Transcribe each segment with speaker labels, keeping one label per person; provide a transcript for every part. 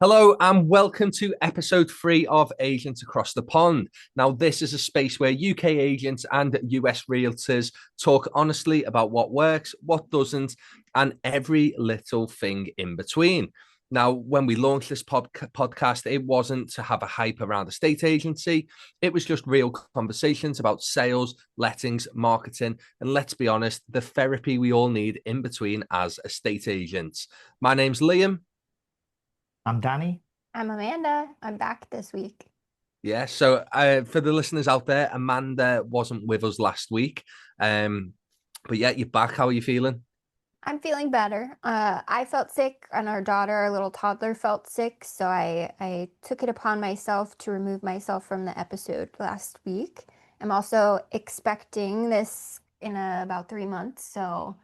Speaker 1: Hello and welcome to episode 3 of Agents Across the Pond. Now, this is a space where UK agents and US realtors talk honestly about what works, what doesn't, and every little thing in between. Now, when we launched this podcast, it wasn't to have a hype around a state agency. It was just real conversations about sales, lettings, marketing, and let's be honest, the therapy we all need in between as estate agents. My name's Liam.
Speaker 2: I'm Danny.
Speaker 3: I'm Amanda. I'm back this week.
Speaker 1: Yeah, so for the listeners out there, Amanda wasn't with us last week. But yeah, you're back. How are you feeling?
Speaker 3: I'm feeling better. I felt sick, and our daughter, our little toddler, felt sick, so I took it upon myself to remove myself from the episode last week. I'm also expecting this in about 3 months, so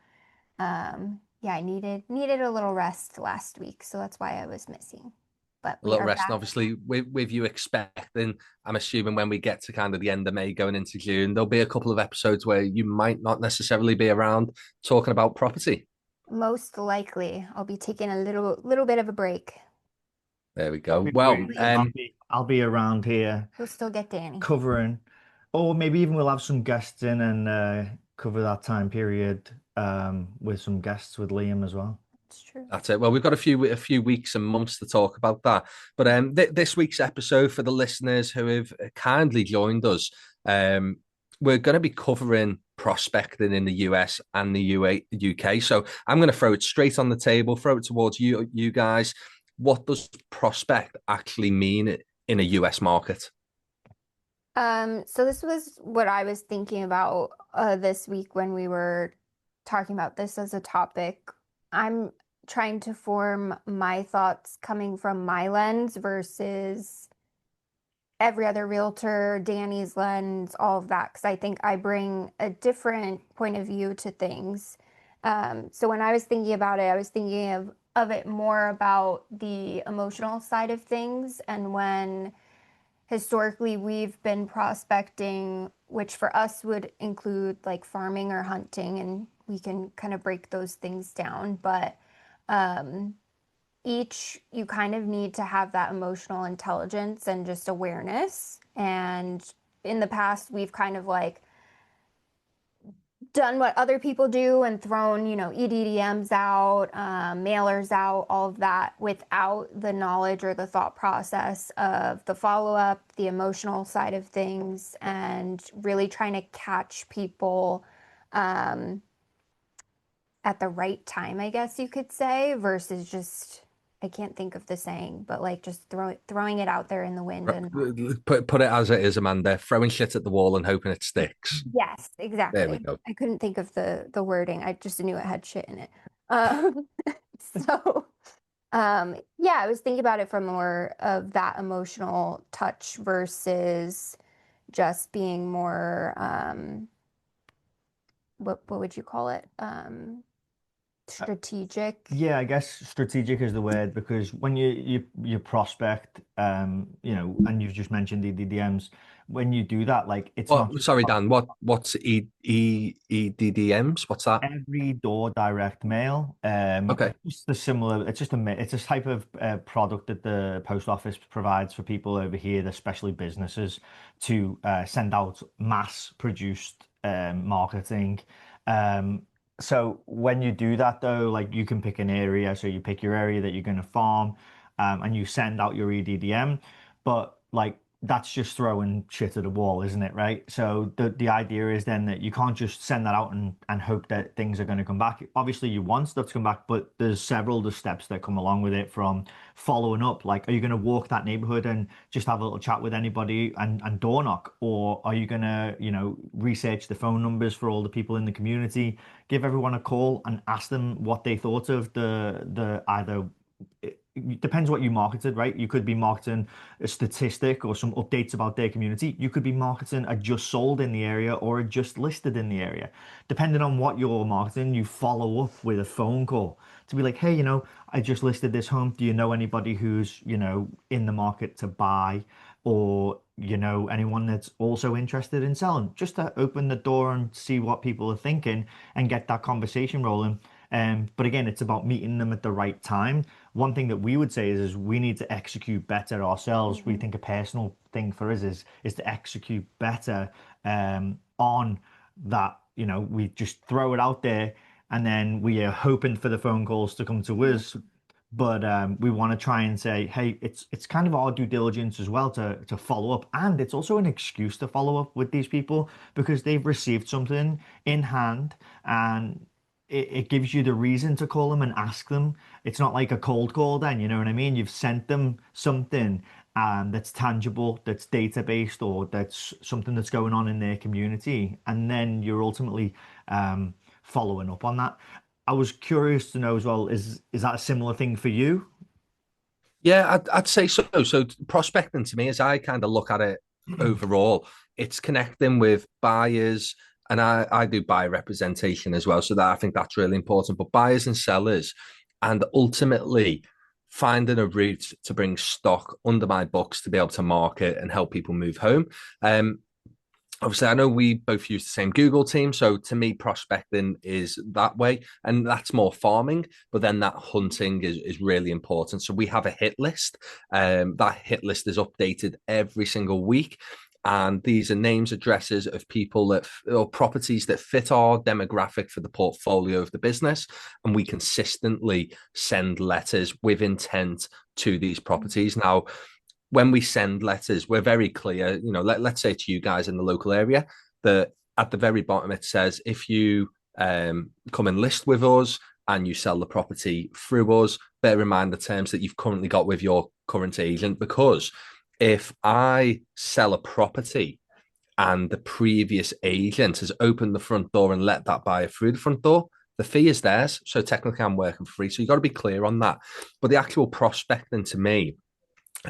Speaker 3: yeah, I needed a little rest last week, so that's why I was missing. But
Speaker 1: A
Speaker 3: we
Speaker 1: little
Speaker 3: are
Speaker 1: rest, and
Speaker 3: back.
Speaker 1: obviously with you expecting, I'm assuming when we get to kind of the end of May going into June, there'll be a couple of episodes where you might not necessarily be around talking about property.
Speaker 3: Most likely, I'll be taking a little bit of a break.
Speaker 1: There we go.
Speaker 2: Don't be
Speaker 1: Well,
Speaker 2: worried. I'll be around here
Speaker 3: We'll still get Danny.
Speaker 2: covering, or maybe even we'll have some guests in and cover that time period with some guests with Liam as well.
Speaker 3: It's true.
Speaker 1: That's it. Well, we've got a few weeks and months to talk about that. But this week's episode, for the listeners who have kindly joined us, we're going to be covering prospecting in the US and the UK. So I'm going to throw it straight on the table, throw it towards you guys. What does prospect actually mean in a US market?
Speaker 3: So this was what I was thinking about this week when we were talking about this as a topic. I'm trying to form my thoughts coming from my lens versus every other realtor, Danny's lens, all of that, because I think I bring a different point of view to things. So when I was thinking about it, I was thinking of it more about the emotional side of things, and when historically we've been prospecting, which for us would include like farming or hunting, and we can kind of break those things down. But um, each, you kind of need to have that emotional intelligence and just awareness. And in the past, we've kind of like done what other people do and thrown, EDDMs out, mailers out, all of that without the knowledge or the thought process of the follow-up, the emotional side of things, and really trying to catch people um, at the right time, I guess you could say, versus just, I can't think of the saying, but like just throwing it out there in the wind and
Speaker 1: Put it as it is, Amanda. Throwing shit at the wall and hoping it sticks.
Speaker 3: yes,
Speaker 1: There we
Speaker 3: exactly.
Speaker 1: go.
Speaker 3: I couldn't think of the wording. I just knew it had shit in it. Um, so yeah, I was thinking about it from more of that emotional touch versus just being more what would you call it? Strategic.
Speaker 2: Yeah, I guess strategic is the word because when you prospect, and you've just mentioned the DMs, when you do that, like it's not
Speaker 1: What?
Speaker 2: just
Speaker 1: Sorry, Dan. What's EDDMs? What's that?
Speaker 2: every door direct mail.
Speaker 1: Okay.
Speaker 2: It's just a similar. It's a type of product that the post office provides for people over here, especially businesses, to send out mass produced marketing. Um, so when you do that though, like you can pick an area. So you pick your area that you're going to farm, and you send out your EDDM. But like that's just throwing shit at the wall, isn't it? Right. So the idea is then that you can't just send that out and hope that things are going to come back. Obviously, you want stuff to come back, but there's several the steps that come along with it from following up. Like, are you going to walk that neighborhood and just have a little chat with anybody and door knock? Or are you going to, research the phone numbers for all the people in the community, give everyone a call and ask them what they thought of the either it depends what you marketed, right? You could be marketing a statistic or some updates about their community. You could be marketing a just sold in the area or a just listed in the area. Depending on what you're marketing, you follow up with a phone call to be like, hey, I just listed this home. Do you know anybody who's, in the market to buy? Or, anyone that's also interested in selling? Just to open the door and see what people are thinking and get that conversation rolling. But again, it's about meeting them at the right time. One thing that we would say is we need to execute better ourselves. We think a personal thing for us is to execute better on that. You know, we just throw it out there and then we are hoping for the phone calls to come to us. But we want to try and say, hey, it's kind of our due diligence as well to follow up, and it's also an excuse to follow up with these people because they've received something in hand, and it gives you the reason to call them and ask them. It's not like a cold call, then, you know what I mean? You've sent them something that's tangible, that's data-based, or that's something that's going on in their community, and then you're ultimately following up on that. I was curious to know as well, is that a similar thing for you?
Speaker 1: Yeah, I'd say so. So prospecting to me, as I kind of look at it overall, it's connecting with buyers, and I do buyer representation as well. So that I think that's really important. But buyers and sellers, and ultimately finding a route to bring stock under my books to be able to market and help people move home. Obviously, I know we both use the same Google team. So to me, prospecting is that way. And that's more farming. But then that hunting is really important. So we have a hit list. That hit list is updated every single week. And these are names, addresses of people or properties that fit our demographic for the portfolio of the business. And we consistently send letters with intent to these properties. Now, when we send letters, we're very clear, you know, let's say to you guys in the local area that at the very bottom it says, if you come and list with us and you sell the property through us, bear in mind the terms that you've currently got with your current agent, because if I sell a property and the previous agent has opened the front door and let that buyer through the front door, the fee is theirs. So technically I'm working for free. So you've got to be clear on that. But the actual prospecting to me,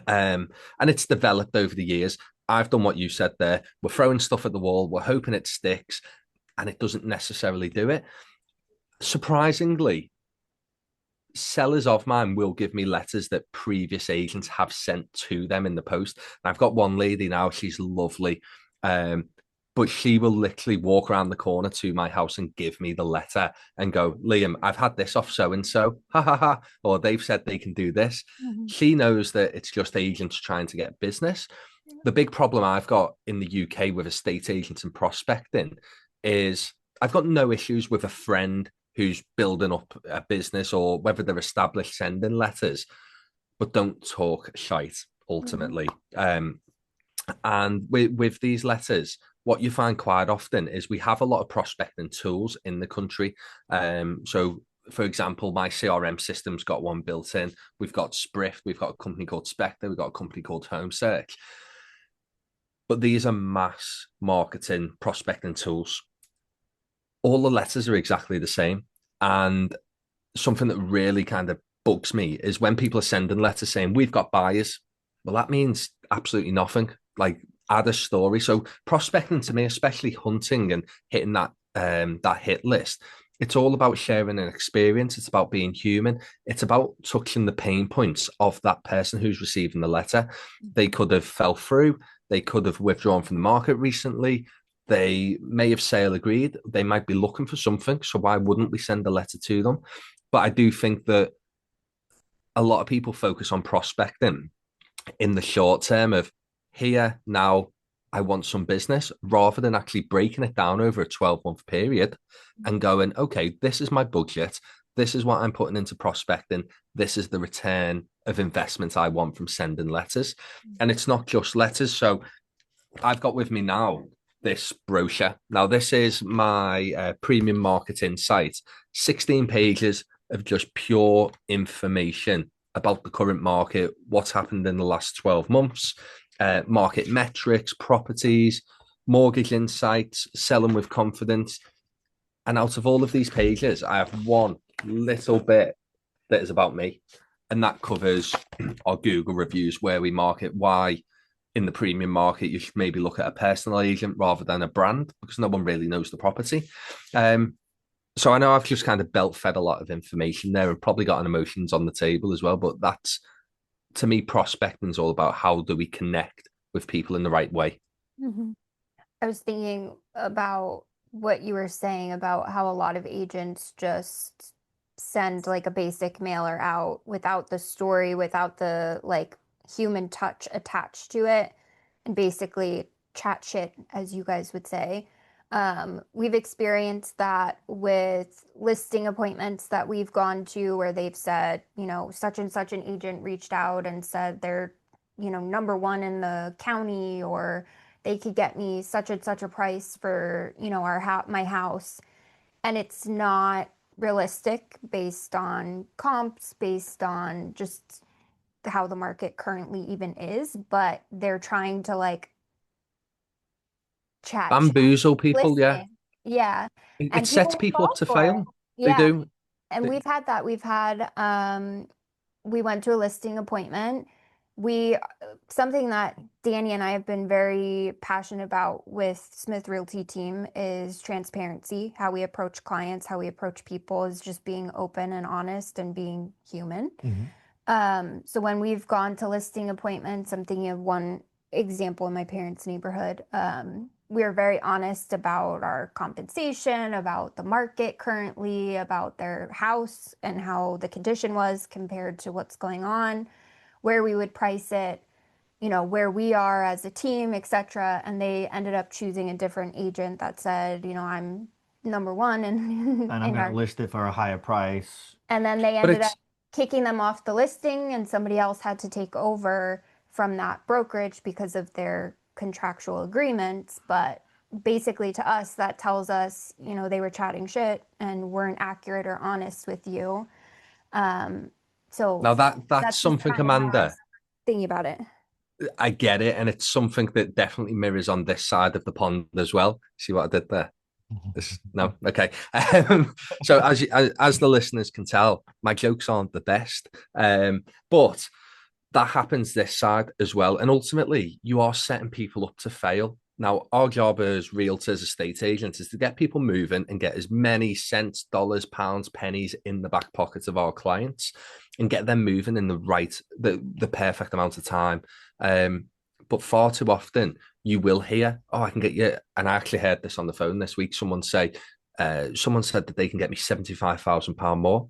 Speaker 1: and it's developed over the years. I've done what you said there. We're throwing stuff at the wall. We're hoping it sticks, and it doesn't necessarily do it. Surprisingly, sellers of mine will give me letters that previous agents have sent to them in the post. And I've got one lady now. She's lovely. But she will literally walk around the corner to my house and give me the letter and go, Liam, I've had this off so and so, ha ha ha, or they've said they can do this. She knows that it's just agents trying to get business. The big problem I've got in the UK with estate agents and prospecting is I've got no issues with a friend who's building up a business or whether they're established sending letters, but don't talk shite ultimately. And with these letters, what you find quite often is we have a lot of prospecting tools in the country. So, for example, my CRM system's got one built in. We've got Sprift, we've got a company called Spectre, we've got a company called Home Search. But these are mass marketing prospecting tools. All the letters are exactly the same. And something that really kind of bugs me is when people are sending letters saying, we've got buyers. Well, that means absolutely nothing. Like, add a story. So prospecting to me, especially hunting and hitting that hit list, it's all about sharing an experience. It's about being human. It's about touching the pain points of that person who's receiving the letter. They could have fell through. They could have withdrawn from the market recently. They may have sale agreed. They might be looking for something. So why wouldn't we send a letter to them? But I do think that a lot of people focus on prospecting in the short term of here, now, I want some business, rather than actually breaking it down over a 12-month period and going, okay, this is my budget. This is what I'm putting into prospecting. This is the return of investment I want from sending letters. And it's not just letters. So I've got with me now this brochure. Now, this is my premium marketing site, 16 pages of just pure information about the current market, what's happened in the last 12 months, market metrics, properties, mortgage insights, selling with confidence. And out of all of these pages, I have one little bit that is about me. And that covers our Google reviews, where we market, why in the premium market you should maybe look at a personal agent rather than a brand, because no one really knows the property. So I know I've just kind of belt fed a lot of information there and probably got an emotions on the table as well. But that's, to me, prospecting is all about how do we connect with people in the right way.
Speaker 3: I was thinking about what you were saying about how a lot of agents just send like a basic mailer out without the story, without the like human touch attached to it, and basically chat shit, as you guys would say. We've experienced that with listing appointments that we've gone to where they've said, you know, such and such an agent reached out and said they're, you know, number one in the county, or they could get me such and such a price for, you know, my house. And it's not realistic based on comps, based on just how the market currently even is, but they're trying to like chat,
Speaker 1: Bamboozle people, yeah.
Speaker 3: listen. Yeah.
Speaker 1: It
Speaker 3: And
Speaker 1: sets
Speaker 3: people will
Speaker 1: people up
Speaker 3: fall
Speaker 1: to
Speaker 3: for it.
Speaker 1: fail. They
Speaker 3: Yeah.
Speaker 1: do.
Speaker 3: And
Speaker 1: They-
Speaker 3: we've had that. We went to a listing appointment. We, something that Danny and I have been very passionate about with Smith Realty team is transparency, how we approach clients, how we approach people is just being open and honest and being human. So when we've gone to listing appointments, I'm thinking of one example in my parents' neighborhood. We are very honest about our compensation, about the market currently, about their house and how the condition was compared to what's going on, where we would price it, you know, where we are as a team, etc. And they ended up choosing a different agent that said, you know, I'm number one
Speaker 2: And I'm
Speaker 3: in
Speaker 2: going
Speaker 3: our,
Speaker 2: to list it for a higher price.
Speaker 3: and then they
Speaker 1: But
Speaker 3: ended up
Speaker 1: it's
Speaker 3: kicking them off the listing, and somebody else had to take over from that brokerage because of their contractual agreements. But basically, to us, that tells us, you know, they were chatting shit and weren't accurate or honest with you. So
Speaker 1: now that's
Speaker 3: that's just
Speaker 1: something,
Speaker 3: kind of how I was
Speaker 1: Amanda.
Speaker 3: thinking about it.
Speaker 1: I get it, and it's something that definitely mirrors on this side of the pond as well. See what I did there? No, okay. So as the listeners can tell, my jokes aren't the best, but that happens this side as well. And ultimately, you are setting people up to fail. Now, our job as realtors, estate agents, is to get people moving and get as many cents, dollars, pounds, pennies in the back pockets of our clients and get them moving in the perfect amount of time. But far too often, you will hear, "Oh, I can get you." And I actually heard this on the phone this week. Someone said that they can get me £75,000 more.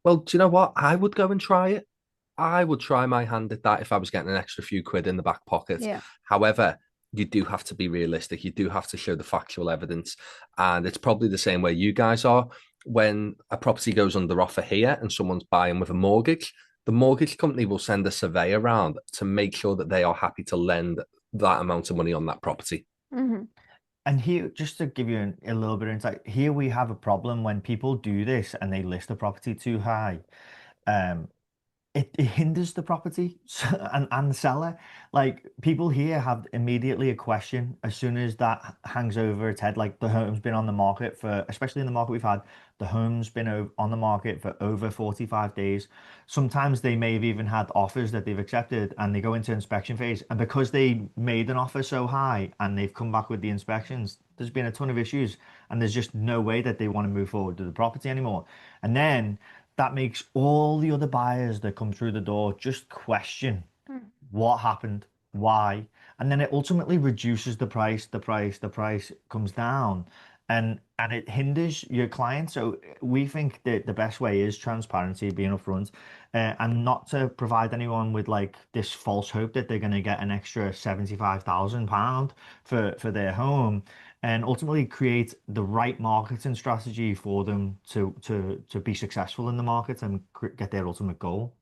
Speaker 1: Well, do you know what? I would go and try it. I would try my hand at that if I was getting an extra few quid in the back pocket.
Speaker 3: Yeah.
Speaker 1: However, you do have to be realistic. You do have to show the factual evidence. And it's probably the same way you guys are. When a property goes under offer here and someone's buying with a mortgage, the mortgage company will send a survey around to make sure that they are happy to lend that amount of money on that property.
Speaker 3: Mm-hmm.
Speaker 2: And here, just to give you a little bit of insight, here we have a problem when people do this and they list a property too high. Um, it hinders the property and the seller. Like people here have immediately a question as soon as that hangs over its head. Like the home's been on the market for, especially in the market we've had, the home's been on the market for over 45 days. Sometimes they may have even had offers that they've accepted and they go into inspection phase. And because they made an offer so high and they've come back with the inspections, there's been a ton of issues and there's just no way that they want to move forward to the property anymore. And then that makes all the other buyers that come through the door just question what happened, why, and then it ultimately reduces the price comes down, and it hinders your client. So we think that the best way is transparency, being upfront, and not to provide anyone with like this false hope that they're going to get an extra £75,000 for their home, and ultimately create the right marketing strategy for them to be successful in the market and get their ultimate goal.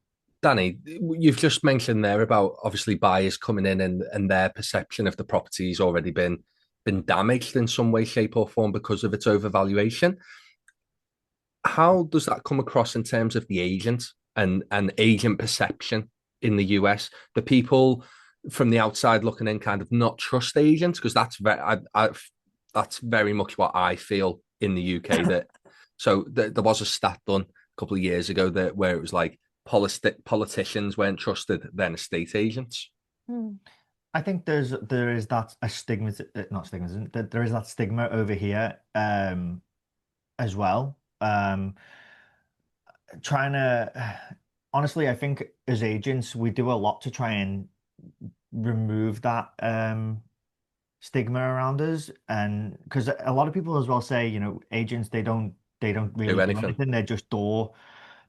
Speaker 1: Danny, you've just mentioned there about obviously buyers coming in and their perception of the property's already been damaged in some way, shape, or form because of its overvaluation. How does that come across in terms of the agent and agent perception in the US? The people from the outside looking in kind of not trust agents, because that's very much what I feel in the UK. That there was a stat done a couple of years ago that where it was like politicians weren't trusted than estate agents.
Speaker 2: I think there is that a stigma, not stigma, that there is that stigma over here as well. Trying to honestly, I think as agents we do a lot to try and remove that stigma around us, and because a lot of people as well say, you know, agents, they don't
Speaker 1: Do
Speaker 2: really do
Speaker 1: anything.
Speaker 2: anything. They're just door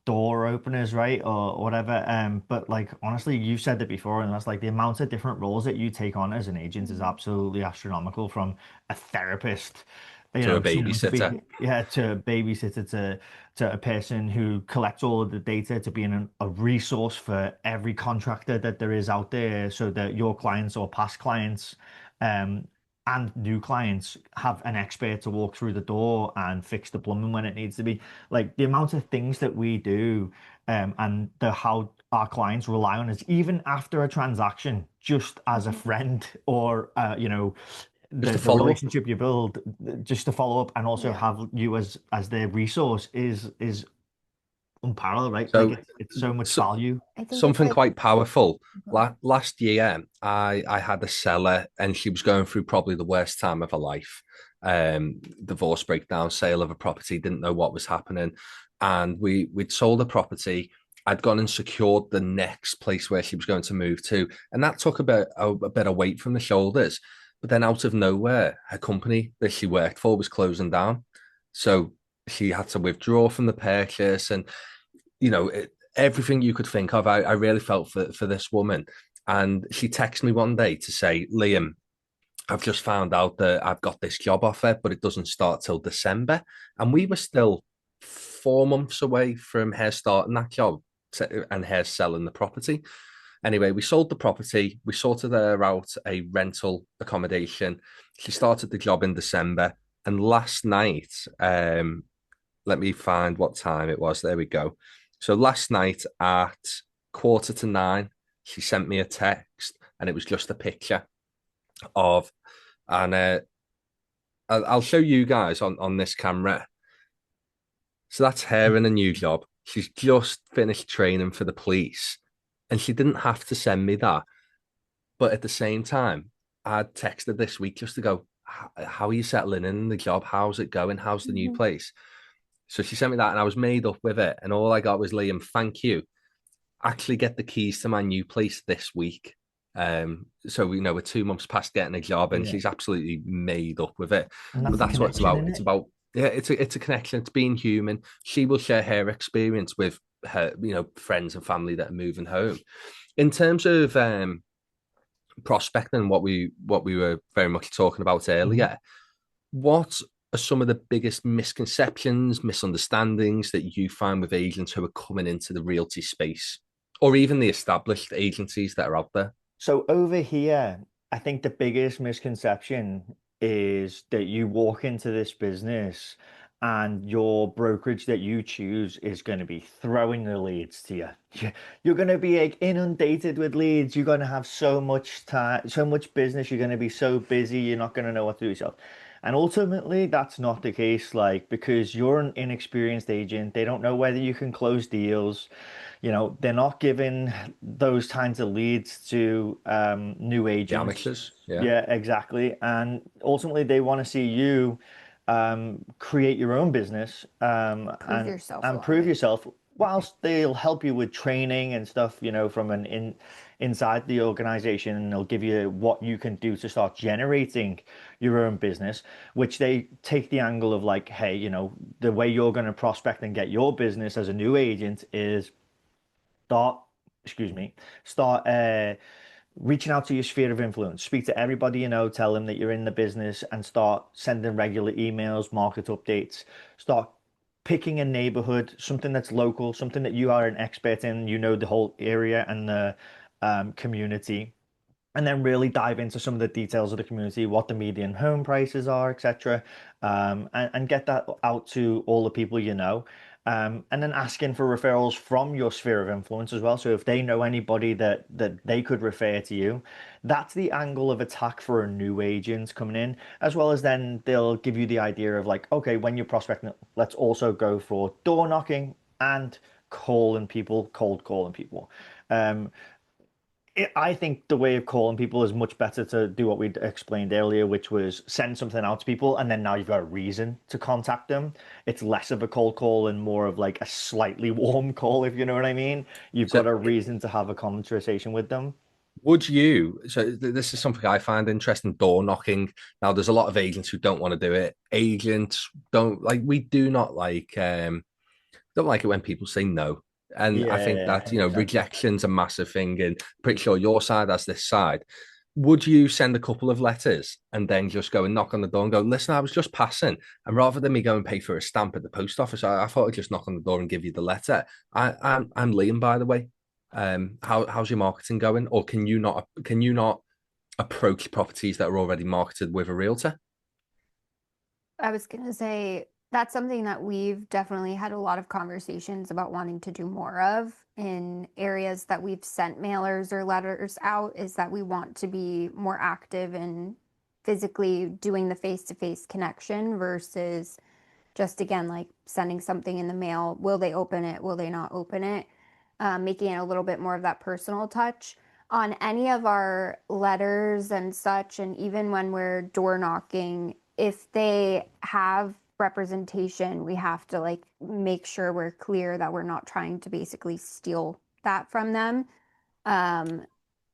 Speaker 2: openers, right? Or whatever. But like honestly, you said it before, and that's like the amount of different roles that you take on as an agent is
Speaker 3: Mhm.
Speaker 2: absolutely astronomical, from a therapist,
Speaker 1: To a
Speaker 2: someone to
Speaker 1: babysitter.
Speaker 2: be, yeah, to a babysitter, to a person who collects all of the data, to being a resource for every contractor that there is out there, so that your clients or past clients um and new clients have an expert to walk through the door and fix the plumbing when it needs to be. Like the amount of things that we do, and the how our clients rely on us even after a transaction, just as a
Speaker 3: Mhm.
Speaker 2: friend, or
Speaker 1: Just to
Speaker 2: the
Speaker 1: follow up.
Speaker 2: relationship you build, just to follow up and also
Speaker 3: Yeah,
Speaker 2: have you as their resource is unparalleled, right? Like
Speaker 1: So,
Speaker 2: it's so much
Speaker 1: so
Speaker 2: value.
Speaker 3: I think it's
Speaker 1: something
Speaker 3: like,
Speaker 1: quite powerful.
Speaker 3: mhm.
Speaker 1: Last year, I had a seller, and she was going through probably the worst time of her life. Divorce breakdown, sale of a property, didn't know what was happening, and we'd sold a property. I'd gone and secured the next place where she was going to move to, and that took a bit of weight from the shoulders. But then, out of nowhere, her company that she worked for was closing down, so she had to withdraw from the purchase, and everything you could think of. I really felt for this woman. And she texted me one day to say, Liam, I've just found out that I've got this job offer, but it doesn't start till December. And we were still 4 months away from her starting that job and her selling the property. Anyway, we sold the property. We sorted her out a rental accommodation. She started the job in December. And last night, let me find what time it was. There we go. So last night at 8:45, she sent me a text, and it was just a picture of, and I'll show you guys on this camera. So that's her in a new job. She's just finished training for the police, and she didn't have to send me that. But at the same time, I'd texted this week just to go, how are you settling in the job? How's it going? How's the new
Speaker 3: Mhm.
Speaker 1: place? So she sent me that, and I was made up with it. And all I got was, Liam, thank you. Actually get the keys to my new place this week. So we know we're 2 months past getting a job, and
Speaker 2: Yeah.
Speaker 1: she's absolutely made up with it.
Speaker 2: And
Speaker 1: But
Speaker 2: that's the
Speaker 1: that's what it's
Speaker 2: connection
Speaker 1: about.
Speaker 2: in
Speaker 1: It's
Speaker 2: it.
Speaker 1: about, yeah, it's a connection. It's being human. She will share her experience with her, friends and family that are moving home. In terms of prospecting, what we were very much talking about
Speaker 2: Mhm.
Speaker 1: earlier, what are some of the biggest misconceptions, misunderstandings that you find with agents who are coming into the realty space, or even the established agencies that are out there?
Speaker 2: So over here, I think the biggest misconception is that you walk into this business and your brokerage that you choose is going to be throwing the leads to you. You're going to be like inundated with leads. You're going to have so much time, so much business. You're going to be so busy. You're not going to know what to do yourself. And ultimately, that's not the case. Like, because you're an inexperienced agent, they don't know whether you can close deals. They're not giving those kinds of leads to new
Speaker 1: The
Speaker 2: agents.
Speaker 1: amateurs, yeah.
Speaker 2: Yeah, exactly. And ultimately, they want to see you create your own business,
Speaker 3: Prove
Speaker 2: and
Speaker 3: yourself a
Speaker 2: and
Speaker 3: lot of
Speaker 2: prove
Speaker 3: it.
Speaker 2: yourself. Whilst they'll help you with training and stuff, from inside the organization, and they'll give you what you can do to start generating your own business, which they take the angle of like, hey, the way you're going to prospect and get your business as a new agent is start, excuse me, start reaching out to your sphere of influence. Speak to everybody you know, tell them that you're in the business, and start sending regular emails, market updates. Start picking a neighborhood, something that's local, something that you are an expert in, the whole area and the community. And then really dive into some of the details of the community, what the median home prices are, etc., and get that out to all the people you know. And then asking for referrals from your sphere of influence as well. So if they know anybody that they could refer to you, that's the angle of attack for a new agent coming in, as well as then they'll give you the idea of like, okay, when you're prospecting, let's also go for door knocking and cold calling people. Um, I think the way of calling people is much better to do what we explained earlier, which was send something out to people, and then now you've got a reason to contact them. It's less of a cold call and more of like a slightly warm call, if you know what I mean. You've
Speaker 1: So
Speaker 2: got a reason to have a conversation with them.
Speaker 1: Would you? So this is something I find interesting. Door knocking. Now, there's a lot of agents who don't want to do it. Agents don't like. We do not like. Don't like it when people say no. And I think
Speaker 2: Yeah,
Speaker 1: that, you know,
Speaker 2: 100%.
Speaker 1: rejection's a massive thing. And pretty sure your side has this side. Would you send a couple of letters and then just go and knock on the door and go, listen, I was just passing. And rather than me go and pay for a stamp at the post office, I thought I'd just knock on the door and give you the letter. I'm Liam, by the way. How's your marketing going? Or can you not approach properties that are already marketed with a realtor?
Speaker 3: I was gonna say that's something that we've definitely had a lot of conversations about wanting to do more of in areas that we've sent mailers or letters out, is that we want to be more active in physically doing the face-to-face connection versus just again like sending something in the mail. Will they open it? Will they not open it? Making it a little bit more of that personal touch on any of our letters and such, and even when we're door knocking, if they have representation, we have to like make sure we're clear that we're not trying to basically steal that from them. Um,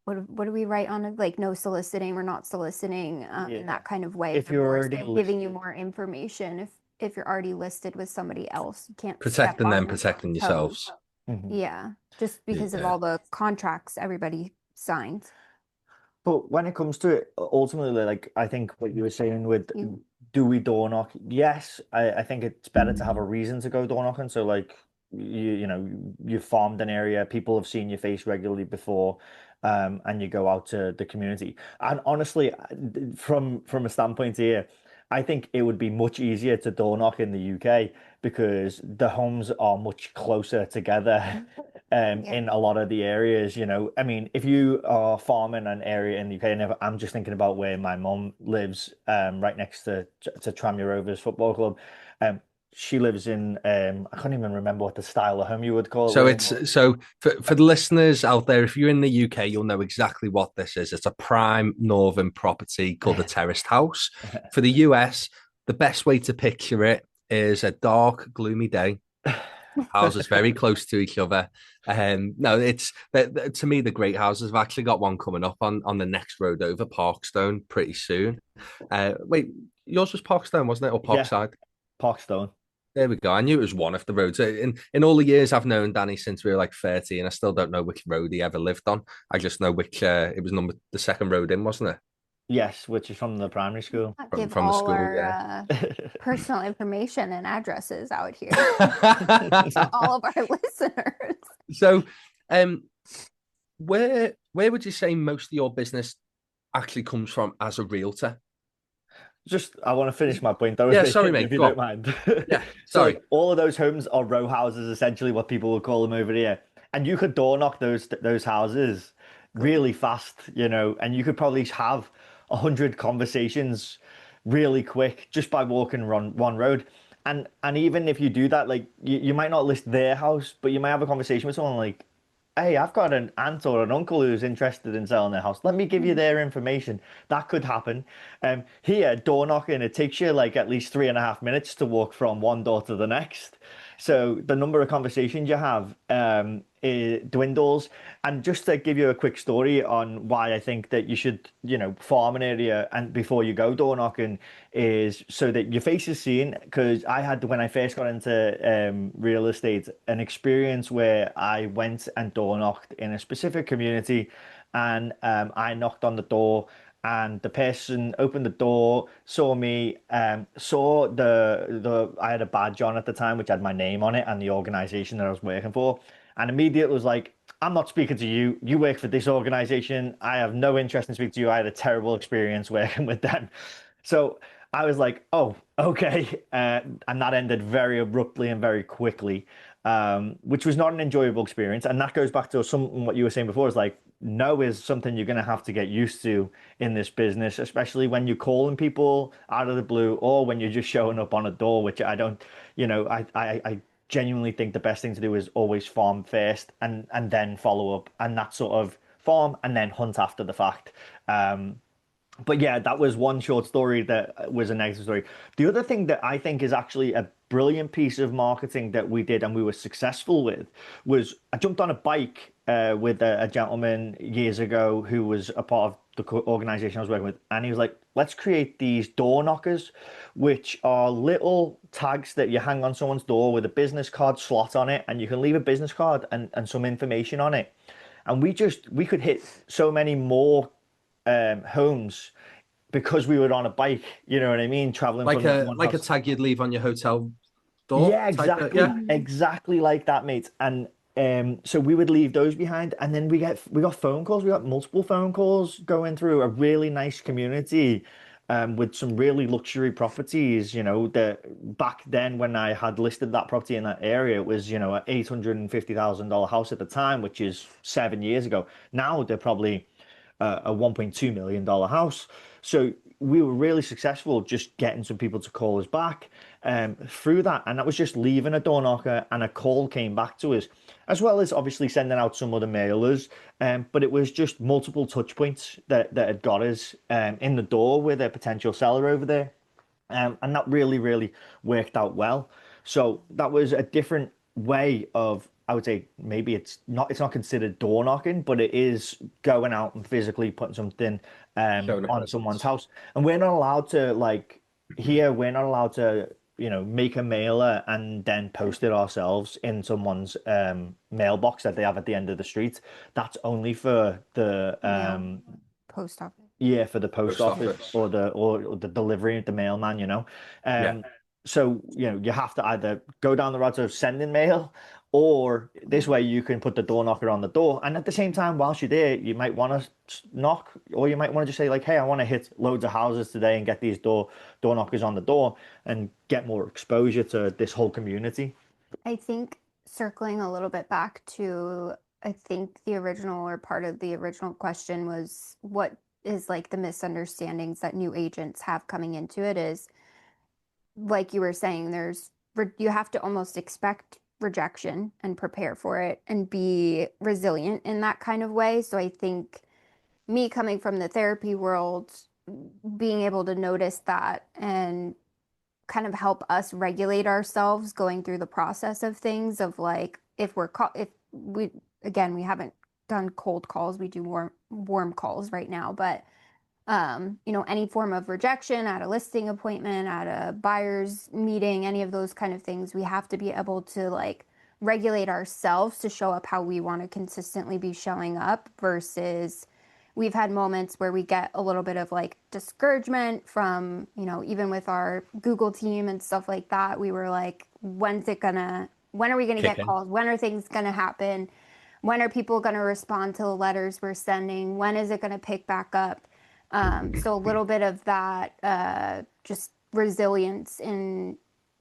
Speaker 3: what do we write on it? Like no soliciting, we're not soliciting in
Speaker 2: Yeah.
Speaker 3: that kind of way.
Speaker 2: If
Speaker 3: We're
Speaker 2: you're
Speaker 3: more
Speaker 2: already
Speaker 3: so giving you
Speaker 2: listed.
Speaker 3: more information. If you're already listed with somebody else, you can't step
Speaker 1: Protecting them,
Speaker 3: on
Speaker 1: protecting
Speaker 3: toes.
Speaker 1: yourselves.
Speaker 2: Mhm.
Speaker 3: Yeah, just because of
Speaker 1: Yeah.
Speaker 3: all the contracts everybody signs.
Speaker 2: But when it comes to it, ultimately, like I think what you were saying with
Speaker 3: You,
Speaker 2: do we door knock? Yes, I think it's better to have a reason to go door knocking. So like you've farmed an area, people have seen your face regularly before, and you go out to the community. And honestly, from a standpoint here, I think it would be much easier to door knock in the UK because the homes are much closer together
Speaker 3: yeah.
Speaker 2: in a lot of the areas, I mean, if you are farming an area in the UK, and I'm just thinking about where my mum lives, right next to Tranmere Rovers Football Club. She lives in I can't even remember what the style of home you would call it,
Speaker 1: So
Speaker 2: Liam.
Speaker 1: it's so for the listeners out there, if you're in the UK, you'll know exactly what this is. It's a prime northern property called a terraced house. For the US, the best way to picture it is a dark, gloomy day. Houses very close to each other. No, it's to me the great houses. I've actually got one coming up on the next road over Parkstone pretty soon. Wait, yours was Parkstone, wasn't it, or
Speaker 2: Yeah,
Speaker 1: Parkside?
Speaker 2: Parkstone.
Speaker 1: There we go. I knew it was one of the roads. In all the years I've known Danny since we were like 30, and I still don't know which road he ever lived on. I just know which it was the second road in, wasn't it?
Speaker 2: Yes, which is from the primary school.
Speaker 3: Not
Speaker 1: From
Speaker 3: give
Speaker 1: from the
Speaker 3: all
Speaker 1: school,
Speaker 3: our
Speaker 1: yeah.
Speaker 3: personal information and addresses out here to all of our listeners.
Speaker 1: So, um, where would you say most of your business actually comes from as a realtor?
Speaker 2: Just, I want to finish my point though,
Speaker 1: Yeah, sorry,
Speaker 2: if
Speaker 1: mate.
Speaker 2: you
Speaker 1: Go on.
Speaker 2: don't mind.
Speaker 1: Yeah,
Speaker 2: So
Speaker 1: sorry.
Speaker 2: like all of those homes are row houses, essentially what people would call them over here. And you could door knock those houses really fast, and you could probably have 100 conversations really quick just by walking one road. And even if you do that, like you might not list their house, but you might have a conversation with someone like, hey, I've got an aunt or an uncle who's interested in selling their house. Let me give you
Speaker 3: Mhm.
Speaker 2: their information. That could happen. Here, door knocking, it takes you like at least 3.5 minutes to walk from one door to the next. So the number of conversations you have it dwindles. And just to give you a quick story on why I think that you should, farm an area and before you go door knocking is so that your face is seen. Because I had, when I first got into real estate, an experience where I went and door knocked in a specific community, and I knocked on the door, and the person opened the door, saw me, saw the I had a badge on at the time which had my name on it and the organization that I was working for, and immediately was like, I'm not speaking to you. You work for this organization. I have no interest in speaking to you. I had a terrible experience working with them. So I was like, oh, okay. And that ended very abruptly and very quickly, which was not an enjoyable experience. And that goes back to some what you were saying before, is like, no is something you're going to have to get used to in this business, especially when you're calling people out of the blue or when you're just showing up on a door, which I don't, I genuinely think the best thing to do is always farm first and then follow up, and that sort of farm and then hunt after the fact. But yeah, that was one short story that was a negative story. The other thing that I think is actually a brilliant piece of marketing that we did and we were successful with was I jumped on a bike with a gentleman years ago who was a part of the organization I was working with, and he was like, "Let's create these door knockers, which are little tags that you hang on someone's door with a business card slot on it, and you can leave a business card and some information on it." And we could hit so many more homes because we were on a bike, you know what I mean? Traveling
Speaker 1: Like
Speaker 2: from
Speaker 1: a
Speaker 2: one
Speaker 1: like a
Speaker 2: house.
Speaker 1: tag you'd leave on your hotel door
Speaker 2: Yeah,
Speaker 1: type of,
Speaker 2: exactly.
Speaker 1: yeah.
Speaker 3: Mhm.
Speaker 2: Exactly like that, mate. And so we would leave those behind, and then we got phone calls. We got multiple phone calls going through a really nice community, with some really luxury properties. You know, that back then when I had listed that property in that area, it was, you know, a $850,000 house at the time, which is 7 years ago. Now they're probably a $1.2 million house. So we were really successful just getting some people to call us back through that. And that was just leaving a door knocker and a call came back to us, as well as obviously sending out some other mailers. But it was just multiple touch points that had got us in the door with a potential seller over there. And that really, really worked out well. So that was a different way of, I would say, maybe it's not considered door knocking, but it is going out and physically putting something
Speaker 1: Showing a
Speaker 2: on someone's
Speaker 1: presence.
Speaker 2: house. And we're not allowed to, like, here, we're not allowed to, make a mailer and then post it ourselves in someone's mailbox that they have at the end of the street. That's only for the
Speaker 3: Mail, post office.
Speaker 2: yeah, for the post
Speaker 1: Post
Speaker 2: office
Speaker 1: office.
Speaker 2: or the delivery, the mailman, you know.
Speaker 1: Yeah.
Speaker 2: So, you have to either go down the route of sending mail, or this way you can put the door knocker on the door. And at the same time, whilst you're there, you might want to knock, or you might want to just say like, "Hey, I want to hit loads of houses today and get these door knockers on the door and get more exposure to this whole community."
Speaker 3: I think circling a little bit back to, I think the original or part of the original question was what is like the misunderstandings that new agents have coming into it is like you were saying, you have to almost expect rejection and prepare for it and be resilient in that kind of way. So I think me coming from the therapy world, being able to notice that and kind of help us regulate ourselves going through the process of things of like if we again we haven't done cold calls, we do warm calls right now, but any form of rejection at a listing appointment, at a buyer's meeting, any of those kind of things, we have to be able to like regulate ourselves to show up how we want to consistently be showing up versus we've had moments where we get a little bit of like discouragement from, even with our Google team and stuff like that. We were like, when are we gonna get
Speaker 1: Kicking.
Speaker 3: calls? When are things gonna happen? When are people gonna respond to the letters we're sending? When is it gonna pick back up? So a little bit of that, just resilience in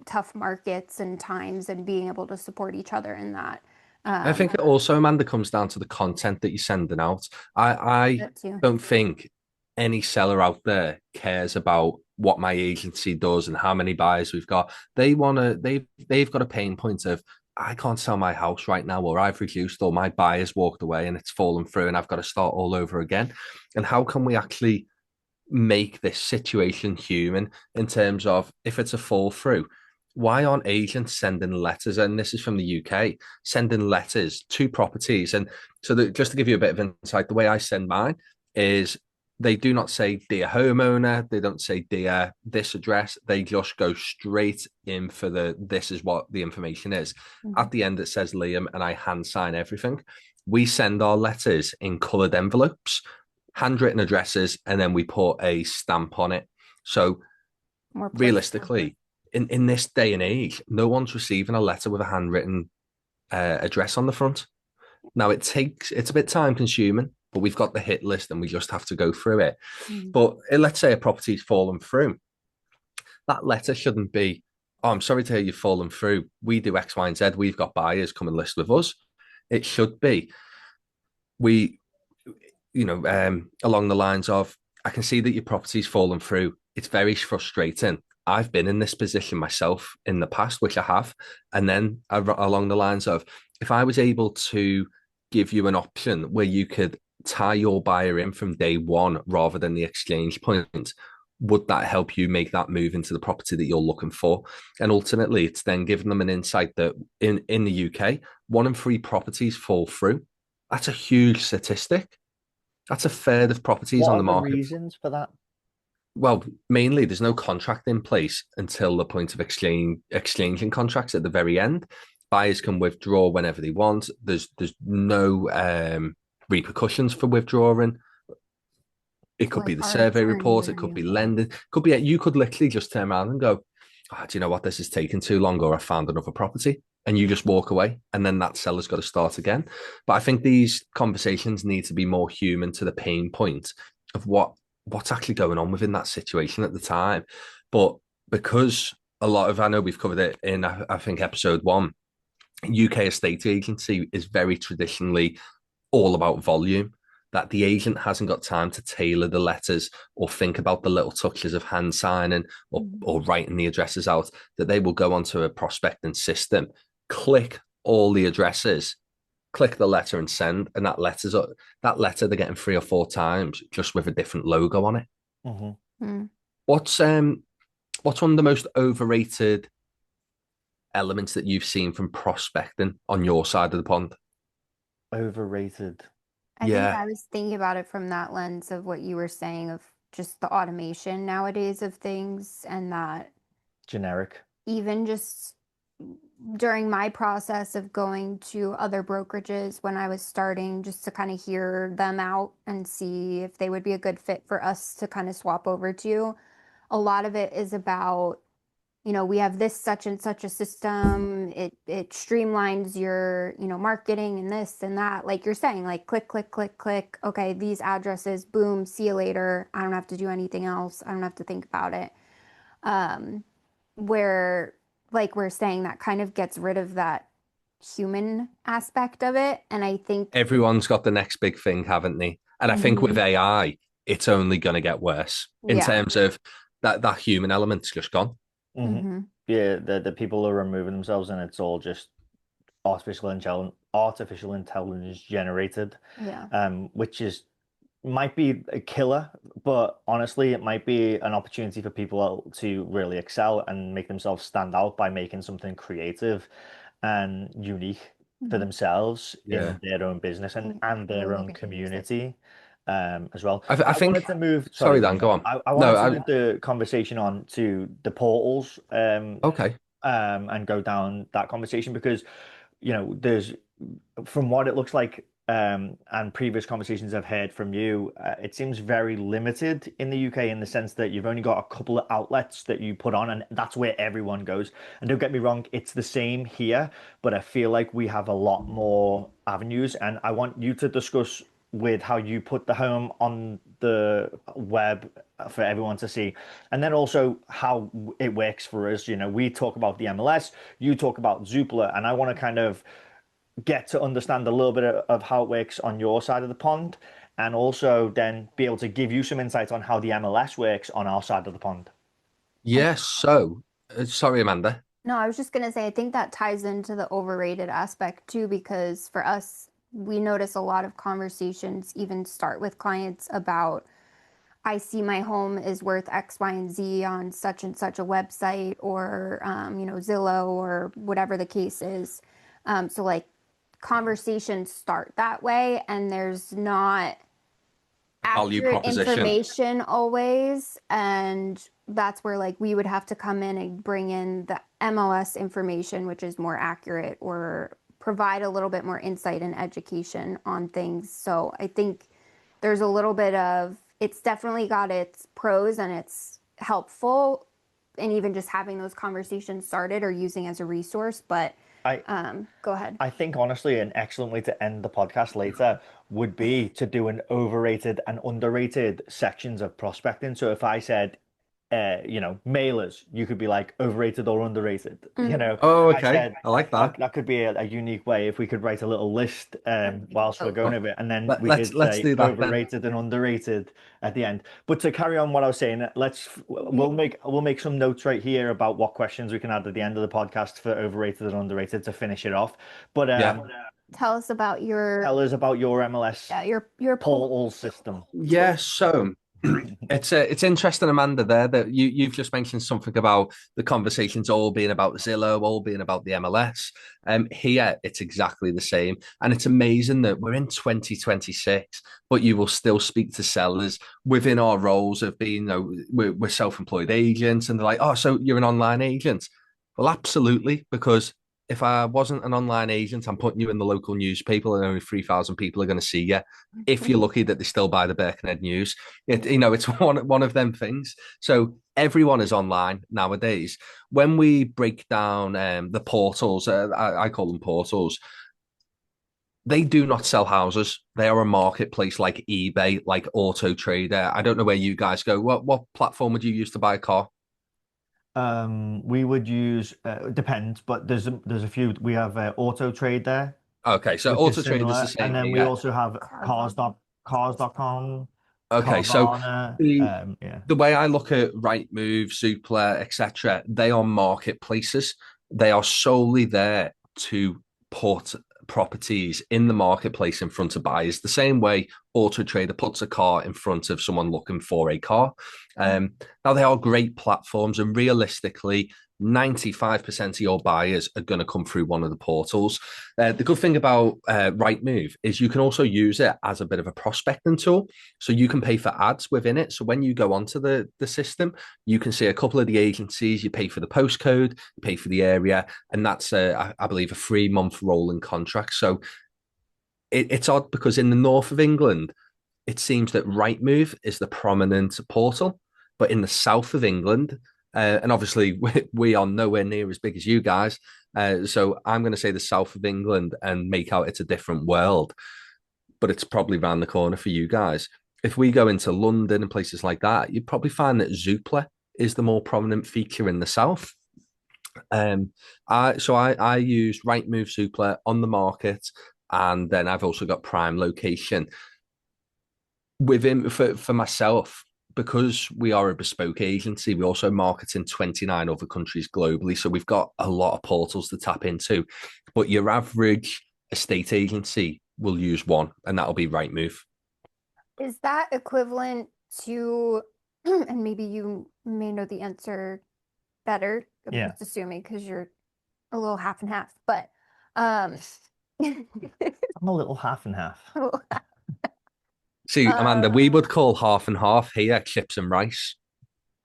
Speaker 3: tough markets and times and being able to support each other in that.
Speaker 1: I think it also, Amanda, comes down to the content that you're sending out. I
Speaker 3: That too.
Speaker 1: don't think any seller out there cares about what my agency does and how many buyers we've got. They've got a pain point of I can't sell my house right now, or I've reduced, or my buyers walked away and it's fallen through and I've got to start all over again. And how can we actually make this situation human in terms of if it's a fall through? Why aren't agents sending letters? And this is from the UK, sending letters to properties. And so just to give you a bit of insight, the way I send mine is they do not say dear homeowner, they don't say dear this address, they just go straight in for this is what the information is.
Speaker 3: Mhm.
Speaker 1: At the end it says Liam and I hand sign everything. We send our letters in coloured envelopes, handwritten addresses, and then we put a stamp on it. So
Speaker 3: More personal.
Speaker 1: realistically, in this day and age, no one's receiving a letter with a handwritten address on the front. Now it's a bit time consuming, but we've got the hit list and we just have to go through it.
Speaker 3: Mhm.
Speaker 1: But let's say a property's fallen through. That letter shouldn't be, oh, I'm sorry to hear you've fallen through. We do X, Y, and Z. We've got buyers come and list with us. It should be, we, along the lines of, I can see that your property's fallen through. It's very frustrating. I've been in this position myself in the past, which I have. And then along the lines of, if I was able to give you an option where you could tie your buyer in from day one rather than the exchange point, would that help you make that move into the property that you're looking for? And ultimately, it's then giving them an insight that in the UK, 1 in 3 properties fall through. That's a huge statistic. That's a third of properties
Speaker 2: What
Speaker 1: on
Speaker 2: are
Speaker 1: the
Speaker 2: the
Speaker 1: market.
Speaker 2: reasons for that?
Speaker 1: Well, mainly there's no contract in place until the point of exchanging contracts at the very end. Buyers can withdraw whenever they want. There's no repercussions for withdrawing. It could be
Speaker 3: Like
Speaker 1: the
Speaker 3: our
Speaker 1: survey report.
Speaker 3: attorney
Speaker 1: It
Speaker 3: or
Speaker 1: could be
Speaker 3: anything.
Speaker 1: lending. Could be you could literally just turn around and go, "Ah, do you know what? This is taking too long, or I found another property," and you just walk away, and then that seller's got to start again. But I think these conversations need to be more human to the pain point of what's actually going on within that situation at the time. But because I know we've covered it in I think episode 1. UK estate agency is very traditionally all about volume, that the agent hasn't got time to tailor the letters or think about the little touches of hand signing or writing the addresses out, that they will go onto a prospecting system, click all the addresses, click the letter and send, and that letter they're getting 3 or 4 times just with a different logo on it.
Speaker 2: Mm-hmm.
Speaker 3: Mm.
Speaker 1: What's what's one of the most overrated elements that you've seen from prospecting on your side of the pond?
Speaker 2: Overrated.
Speaker 3: I think
Speaker 1: Yeah.
Speaker 3: I was thinking about it from that lens of what you were saying of just the automation nowadays of things, and that
Speaker 2: Generic.
Speaker 3: even just during my process of going to other brokerages when I was starting, just to kind of hear them out and see if they would be a good fit for us to kind of swap over to. A lot of it is about, we have this such and such a system. It streamlines your, marketing and this and that. Like you're saying, like click, click, click, click. Okay, these addresses, boom, see you later. I don't have to do anything else. I don't have to think about it. Um, where, like we're saying, that kind of gets rid of that human aspect of it. And I think,
Speaker 1: Everyone's got the next big thing, haven't they? And I think with
Speaker 3: Mhm.
Speaker 1: AI, it's only going to get worse in
Speaker 3: Yeah.
Speaker 1: terms of that human element's just gone.
Speaker 2: Mm-hmm.
Speaker 3: Hmm.
Speaker 2: Yeah, the people are removing themselves, and it's all just artificial intelligence generated,
Speaker 3: Yeah.
Speaker 2: which is might be a killer, but honestly, it might be an opportunity for people to really excel and make themselves stand out by making something creative and unique for
Speaker 3: Hmm.
Speaker 2: themselves
Speaker 1: Yeah.
Speaker 2: in their own business and their
Speaker 3: Really
Speaker 2: own
Speaker 3: gonna use it.
Speaker 2: community, as well.
Speaker 1: I
Speaker 2: I wanted
Speaker 1: think,
Speaker 2: to move, sorry,
Speaker 1: sorry, Dan,
Speaker 2: Dan.
Speaker 1: go on.
Speaker 2: I
Speaker 1: No,
Speaker 2: wanted to move the conversation on to the portals,
Speaker 1: okay.
Speaker 2: and go down that conversation because, there's from what it looks like, and previous conversations I've heard from you, it seems very limited in the UK in the sense that you've only got a couple of outlets that you put on, and that's where everyone goes. And don't get me wrong, it's the same here, but I feel like we have a lot more avenues, and I want you to discuss with how you put the home on the web for everyone to see, and then also how it works for us. We talk about the MLS, you talk about Zoopla, and I want to kind of get to understand a little bit of how it works on your side of the pond, and also then be able to give you some insight on how the MLS works on our side of the pond.
Speaker 3: And
Speaker 1: Yes. So, sorry, Amanda.
Speaker 3: no, I was just gonna say, I think that ties into the overrated aspect too, because for us, we notice a lot of conversations even start with clients about, I see my home is worth X, Y, and Z on such and such a website, or Zillow, or whatever the case is. So like conversations start that way, and there's not
Speaker 1: Value
Speaker 3: accurate
Speaker 1: proposition.
Speaker 3: information always, and that's where like we would have to come in and bring in the MLS information, which is more accurate, or provide a little bit more insight and education on things. So I think there's a little bit of, it's definitely got its pros and it's helpful, and even just having those conversations started or using as a resource. But
Speaker 2: I
Speaker 3: go ahead.
Speaker 2: I think honestly, an excellent way to end the podcast later would be to do an overrated and underrated sections of prospecting. So if I said, mailers, you could be like overrated or underrated.
Speaker 3: Mhm.
Speaker 1: Oh,
Speaker 2: I
Speaker 1: okay.
Speaker 2: said
Speaker 1: I like that.
Speaker 2: that could be a unique way if we could write a little list, whilst we're
Speaker 3: Oh,
Speaker 2: going
Speaker 1: Oh,
Speaker 2: over it, and then we
Speaker 1: let's
Speaker 2: could
Speaker 1: let's
Speaker 2: say
Speaker 1: do that then.
Speaker 2: overrated and underrated at the end. But to carry on what I was saying, we'll make some notes right here about what questions we can add at the end of the podcast for overrated and underrated to finish it off. But
Speaker 1: Yeah.
Speaker 3: tell us about your
Speaker 2: Tell us about your MLS
Speaker 3: your
Speaker 2: portal system.
Speaker 1: Yeah, so it's interesting, Amanda, there that you've just mentioned something about the conversations all being about Zillow, all being about the MLS. Here it's exactly the same. And it's amazing that we're in 2026, but you will still speak to sellers within our roles of being, we're self-employed agents, and they're like, oh, so you're an online agent? Well, absolutely, because if I wasn't an online agent, I'm putting you in the local newspaper and only 3,000 people are going to see you. If you're lucky that they still buy the Birkenhead News, it's one of them things. So everyone is online nowadays. When we break down the portals, I call them portals. They do not sell houses. They are a marketplace like eBay, like Auto Trader. I don't know where you guys go. What platform would you use to buy a car?
Speaker 2: We would use depends, but there's a few. We have Auto Trade there,
Speaker 1: Okay, so
Speaker 2: which is
Speaker 1: Auto Trader is the
Speaker 2: similar, and
Speaker 1: same
Speaker 2: then we
Speaker 1: here.
Speaker 2: also have cars.com,
Speaker 1: Okay, so
Speaker 2: Carvana.
Speaker 1: the
Speaker 2: Yeah,
Speaker 1: the way I look at Rightmove, Zoopla, etc., they are marketplaces. They are solely there to put properties in the marketplace in front of buyers, the same way Auto Trader puts a car in front of someone looking for a car. Now they are great platforms, and realistically, 95% of your buyers are going to come through one of the portals. The good thing about Rightmove is you can also use it as a bit of a prospecting tool. So you can pay for ads within it. So when you go onto the system, you can see a couple of the agencies, you pay for the postcode, you pay for the area, and that's, I believe, a 3-month rolling contract. So it's odd because in the north of England, it seems that Rightmove is the prominent portal, but in the south of England, and obviously we are nowhere near as big as you guys, so I'm going to say the south of England and make out it's a different world, but it's probably around the corner for you guys. If we go into London and places like that, you'd probably find that Zoopla is the more prominent feature in the south. I use Rightmove, Zoopla on the market, and then I've also got Prime Location within for myself, because we are a bespoke agency. We also market in 29 other countries globally, so we've got a lot of portals to tap into. But your average estate agency will use one, and that'll be Rightmove.
Speaker 3: Is that equivalent to, and maybe you may know the answer better, I'm
Speaker 2: yeah.
Speaker 3: just assuming because you're a little half and half, but um
Speaker 2: I'm a little half and half.
Speaker 1: See, Amanda, we would call half and half here chips and rice.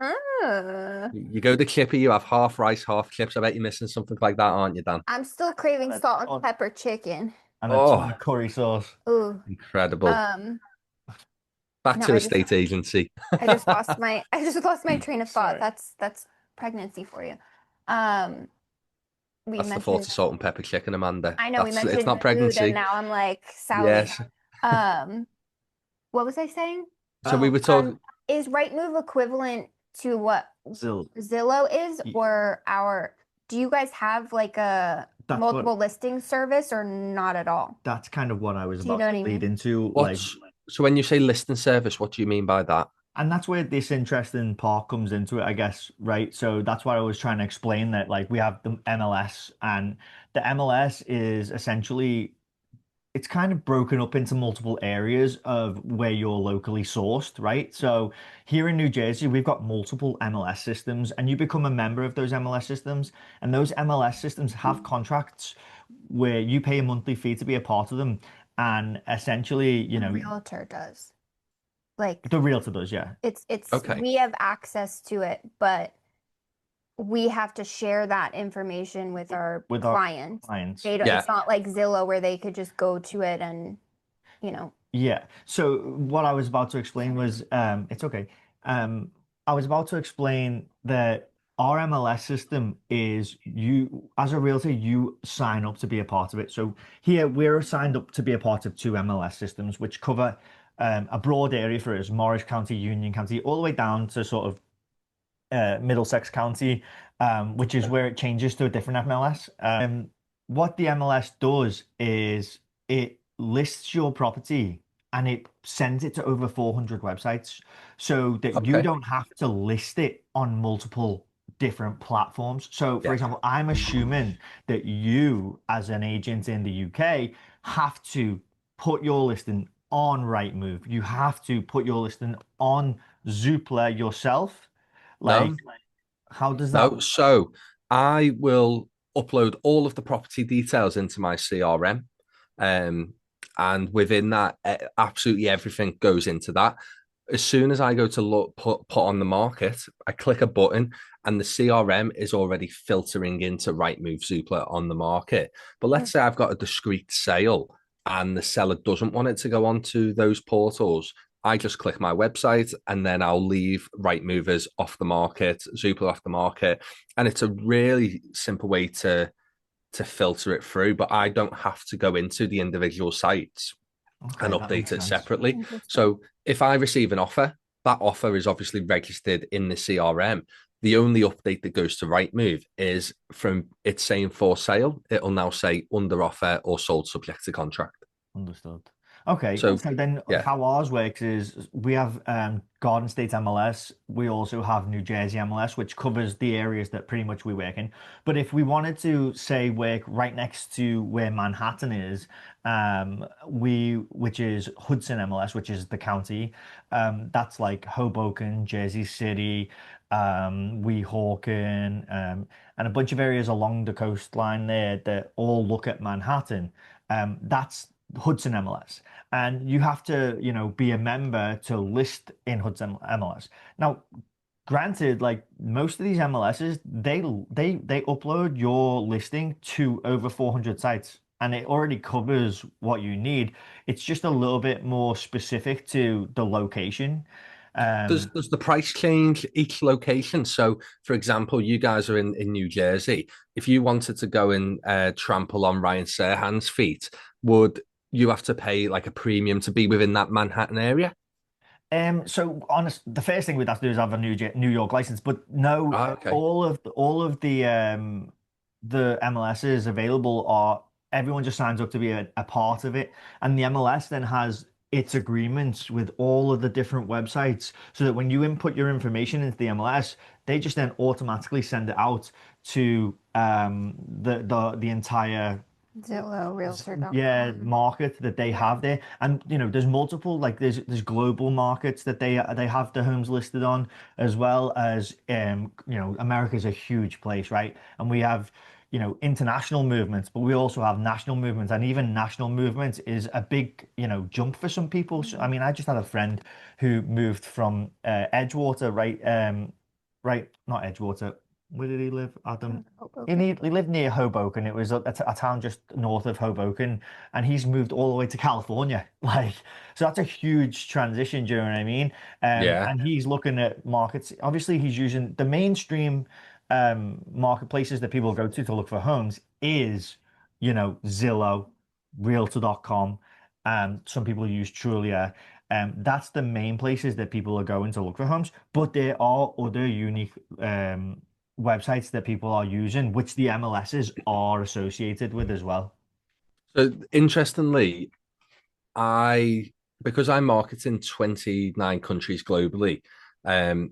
Speaker 3: uh,
Speaker 1: You go to Chippy, you have half rice, half chips. I bet you're missing something like that, aren't you, Dan?
Speaker 3: I'm still craving
Speaker 2: And
Speaker 3: salt and pepper chicken.
Speaker 2: a
Speaker 1: Oh,
Speaker 2: ton of curry sauce.
Speaker 3: Ooh.
Speaker 1: incredible. Back
Speaker 3: No,
Speaker 1: to estate agency.
Speaker 3: I just lost my train of thought.
Speaker 2: Sorry.
Speaker 3: That's pregnancy for you. We
Speaker 1: That's the
Speaker 3: mentioned,
Speaker 1: thought of salt and pepper chicken, Amanda.
Speaker 3: I know we
Speaker 1: It's
Speaker 3: mentioned
Speaker 1: not
Speaker 3: food,
Speaker 1: pregnancy.
Speaker 3: and now I'm like salad.
Speaker 1: Yes.
Speaker 3: What was I saying?
Speaker 1: So we were talking.
Speaker 3: Is Rightmove equivalent to what Zillow is,
Speaker 2: Ye-
Speaker 3: or do you guys have like a
Speaker 2: That's
Speaker 3: multiple listing service or not at all?
Speaker 2: That's kind of what I was
Speaker 3: Do you
Speaker 2: about
Speaker 3: know
Speaker 2: to
Speaker 3: what I
Speaker 2: lead
Speaker 3: mean?
Speaker 2: into.
Speaker 1: So when you say listing service, what do you mean by that?
Speaker 2: And that's where this interesting part comes into it, I guess, right? So that's what I was trying to explain, that like we have the MLS, and the MLS is essentially, it's kind of broken up into multiple areas of where you're locally sourced, right? So here in New Jersey, we've got multiple MLS systems, and you become a member of those MLS systems, and those MLS systems have contracts where you pay a monthly fee to be a part of them. And essentially,
Speaker 3: The realtor does. Like
Speaker 2: the realtor does, yeah.
Speaker 3: it's
Speaker 1: Okay.
Speaker 3: we have access to it, but we have to share that information with our
Speaker 2: With our
Speaker 3: clients.
Speaker 2: clients.
Speaker 1: Yeah.
Speaker 3: It's not like Zillow where they could just go to it and,
Speaker 2: Yeah. So what I was about to explain was, it's okay. I was about to explain that our MLS system is, you, as a realtor, you sign up to be a part of it. So here we're signed up to be a part of 2 MLS systems, which cover a broad area for us: Morris County, Union County, all the way down to sort of Middlesex County, which is where it changes to a different MLS. What the MLS does is it lists your property and it sends it to over 400 websites, so that you
Speaker 1: Okay.
Speaker 2: don't have to list it on multiple different platforms. So, for
Speaker 1: Yeah.
Speaker 2: example, I'm assuming that you, as an agent in the UK, have to put your listing on Rightmove. You have to put your listing on Zoopla yourself. Like,
Speaker 1: No,
Speaker 2: how does that
Speaker 1: no. So I will upload all of the property details into my CRM. Um, and within that, absolutely everything goes into that. As soon as I go to look put on the market, I click a button and the CRM is already filtering into Rightmove Zoopla on the market. But let's say I've got a discrete sale and the seller doesn't want it to go onto those portals. I just click my website and then I'll leave Rightmovers off the market, Zoopla off the market. And it's a really simple way to filter it through, but I don't have to go into the individual sites and
Speaker 2: Okay, that
Speaker 1: update
Speaker 2: makes
Speaker 1: it
Speaker 2: sense.
Speaker 1: separately.
Speaker 3: Interesting.
Speaker 1: So if I receive an offer, that offer is obviously registered in the CRM. The only update that goes to Rightmove is from it saying for sale, it'll now say under offer or sold subject to contract.
Speaker 2: Understood. Okay,
Speaker 1: So
Speaker 2: so then
Speaker 1: yeah,
Speaker 2: how ours works is we have Garden State MLS. We also have New Jersey MLS, which covers the areas that pretty much we work in. But if we wanted to say work right next to where Manhattan is, which is Hudson MLS, which is the county, that's like Hoboken, Jersey City, Weehawken, and a bunch of areas along the coastline there that all look at Manhattan. That's Hudson MLS, and you have to, be a member to list in Hudson MLS. Now, granted, like most of these MLSs, they upload your listing to over 400 sites, and it already covers what you need. It's just a little bit more specific to the location.
Speaker 1: does
Speaker 2: Um,
Speaker 1: does the price change each location? So, for example, you guys are in New Jersey. If you wanted to go and trample on Ryan Serhan's feet, would you have to pay like a premium to be within that Manhattan area?
Speaker 2: so honest, the first thing we'd have to do is have a New York license, but no,
Speaker 1: Ah, okay.
Speaker 2: all of the MLSs available are everyone just signs up to be a part of it, and the MLS then has its agreements with all of the different websites, so that when you input your information into the MLS, they just then automatically send it out to the entire
Speaker 3: Zillow,
Speaker 2: yeah
Speaker 3: Realtor.com.
Speaker 2: market that they
Speaker 3: Yeah.
Speaker 2: have there. And there's multiple, like there's global markets that they have the homes listed on, as well as America's a huge place, right? And we have international movements, but we also have national movements, and even national movements is a big jump for some people. So, I mean, I just had a friend who moved from Edgewater, right, not Edgewater, where did he live, Adam?
Speaker 3: Hoboken.
Speaker 2: He lived near Hoboken. It was a town just north of Hoboken, and he's moved all the way to California. Like, so that's a huge transition. Do you know what I mean?
Speaker 1: Yeah.
Speaker 2: And he's looking at markets. Obviously, he's using the mainstream marketplaces that people go to look for homes is, Zillow, Realtor.com. Some people use Trulia. That's the main places that people are going to look for homes. But there are other unique websites that people are using, which the MLSs are associated with as well.
Speaker 1: So interestingly, I because I market in 29 countries globally, um,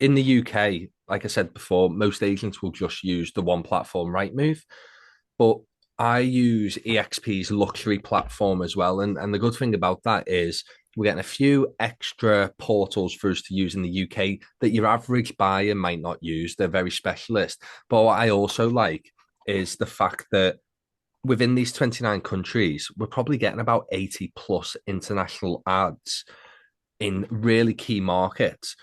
Speaker 1: in the UK, like I said before, most agents will just use the one platform, Rightmove. But I use EXP's luxury platform as well. And the good thing about that is we're getting a few extra portals for us to use in the UK that your average buyer might not use. They're very specialist. But what I also like is the fact that within these 29 countries, we're probably getting about 80 plus international ads in really key markets.